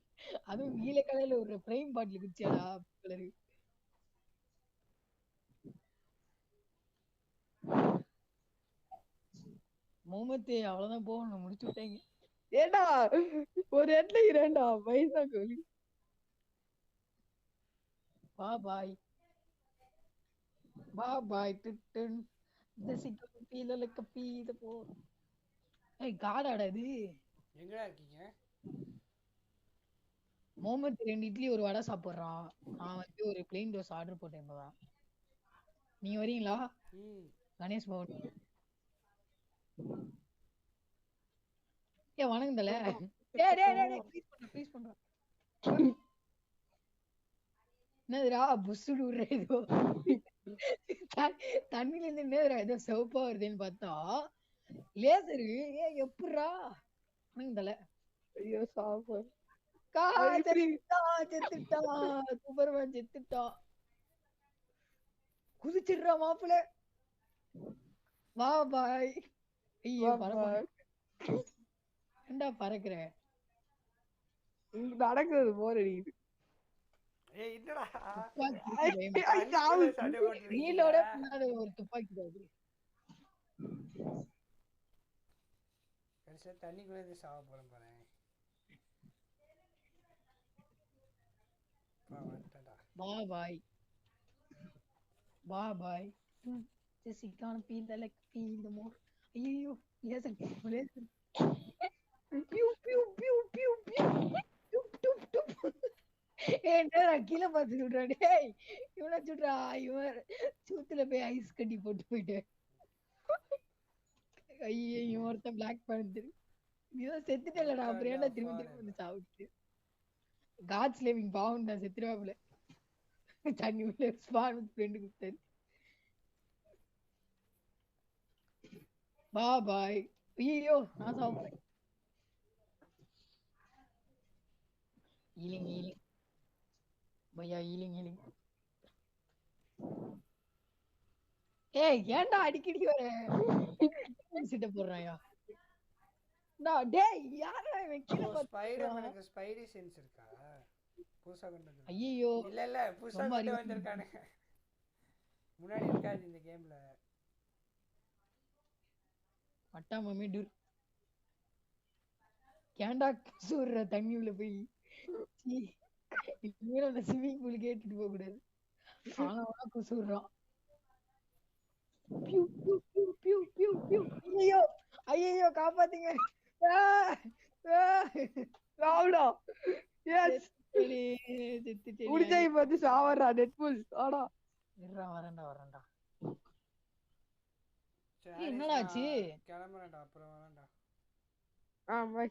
Speaker 1: அதுவும் நீல கலர்ல ஒரு ஃப்ரேம் பாட்டில் குச்சியாடா கலரு. முகமது அவ்வளவுதான் போகணும். முடிச்சு விட்டாங்க.
Speaker 2: ஏடா ஒரு இடத்துல இரண்டா பைசா கோலி.
Speaker 1: பாய் பாய் டிட்டன் இந்த சிக்கல் பீல கப்பி இத போ. ஏய் காடாடா இது.
Speaker 3: எங்கடா இருக்கீங்க?
Speaker 1: மோமத் 2 இட்லி ஒரு வடை சாப்பிடுறான். நான் வந்து ஒரு பிளெயின் தோசை ஆர்டர் போட்டேன் இப்பதான். நீங்க வரீங்களா கணேஷ் பவன்? ஏ வணங்குதல. டேய் டேய் டேய் ப்ளீஸ் பண்றேன். என்னதுடா புஸ்ஸுடு விடுற ஏதோ தண்ணில இருந்து என்னதுடா ஏதோ சிவப்பா வருதுன்னு பார்த்தா லேசரு. ஏ எப்படிரா வணங்குதல.
Speaker 2: ஐயோ சாப்பாடு
Speaker 1: செத்துட்டான் சூப்பர்மேன் செத்துட்டான். குதிச்சிடுறா மாப்பிள்ள. வா பாய். ஐயோ ஏண்டா பறக்குற?
Speaker 2: நடக்கிறது போர் அடிக்குது.
Speaker 3: ஏய் என்னடா
Speaker 1: ரீலோட பண்ணாத ஒரு துப்பாக்கி பாரு.
Speaker 3: கடைசியா தண்ணிக்குள்ள இருந்து சாவ போறேன் பாரு.
Speaker 1: பாய் பாய் ஜெசிகான பீல் லைக் பீல் தி மோர். ஐயோ லேசர் லேசர் பியூ பியூ பியூ பியூ பியூ டுப் டுப் டுப். ஏண்டா கீழ பாத்து சுடுறா. டேய் இவனை சுடுறா. இவன் சூத்துல போய் ஐஸ் கட்டி போட்டு போயிட்டேன். ஐயே இவன் ஒருத்தன் பிளாக் பேந்தர். இவன் செத்துட்டேலடா. அப்புறம் ஏன்டா திரும்பி திரும்பி வந்து சாவுச்சு? காட்ஸ் லிவிங் பாவம் தான் செத்துருவாப்புல. தண்ணி உள்ள ஸ்பான் ஃப்ரெண்ட் கொடுத்தாரு. பாய். ஐயோ நான் சாப்பிடுறேன். ஈலிங் பையா ஈலிங். ஏய் ஏன்டா அடிக்கடி வர சிட்ட போடுறாயா? டேய் யாரா இவன் கீழ
Speaker 3: ஸ்பைடர்மேனுக்கு ஸ்பைடி சென்ஸ் இருக்கா? புதுசா கொண்டு வந்து.
Speaker 1: ஐயோ
Speaker 3: இல்ல புதுசா கொண்டு வந்திருக்கானே. முன்னாடி இருக்காது இந்த கேம்ல.
Speaker 1: மட்டா மம்மி டு கேண்டா சூர்ற தண்ணி உள்ள போய் இனிமேல் அந்த ஸ்விமிங் பூல் கேட்டுட்டு போக கூடாது. ஆனா குசுறான். பியூ பியூ பியூ பியூ பியூ பியூ. ஐயோ ஐயோ காப்பாத்துங்க.
Speaker 2: சாவுடா. எஸ் உடிஜை வந்து சாவறா டெட்புல். ஆடா
Speaker 1: வரேன்டா. என்னடா ஆச்சு?
Speaker 3: கிளம்புறேன்டா அப்புறம் வரேன்டா.
Speaker 2: பை.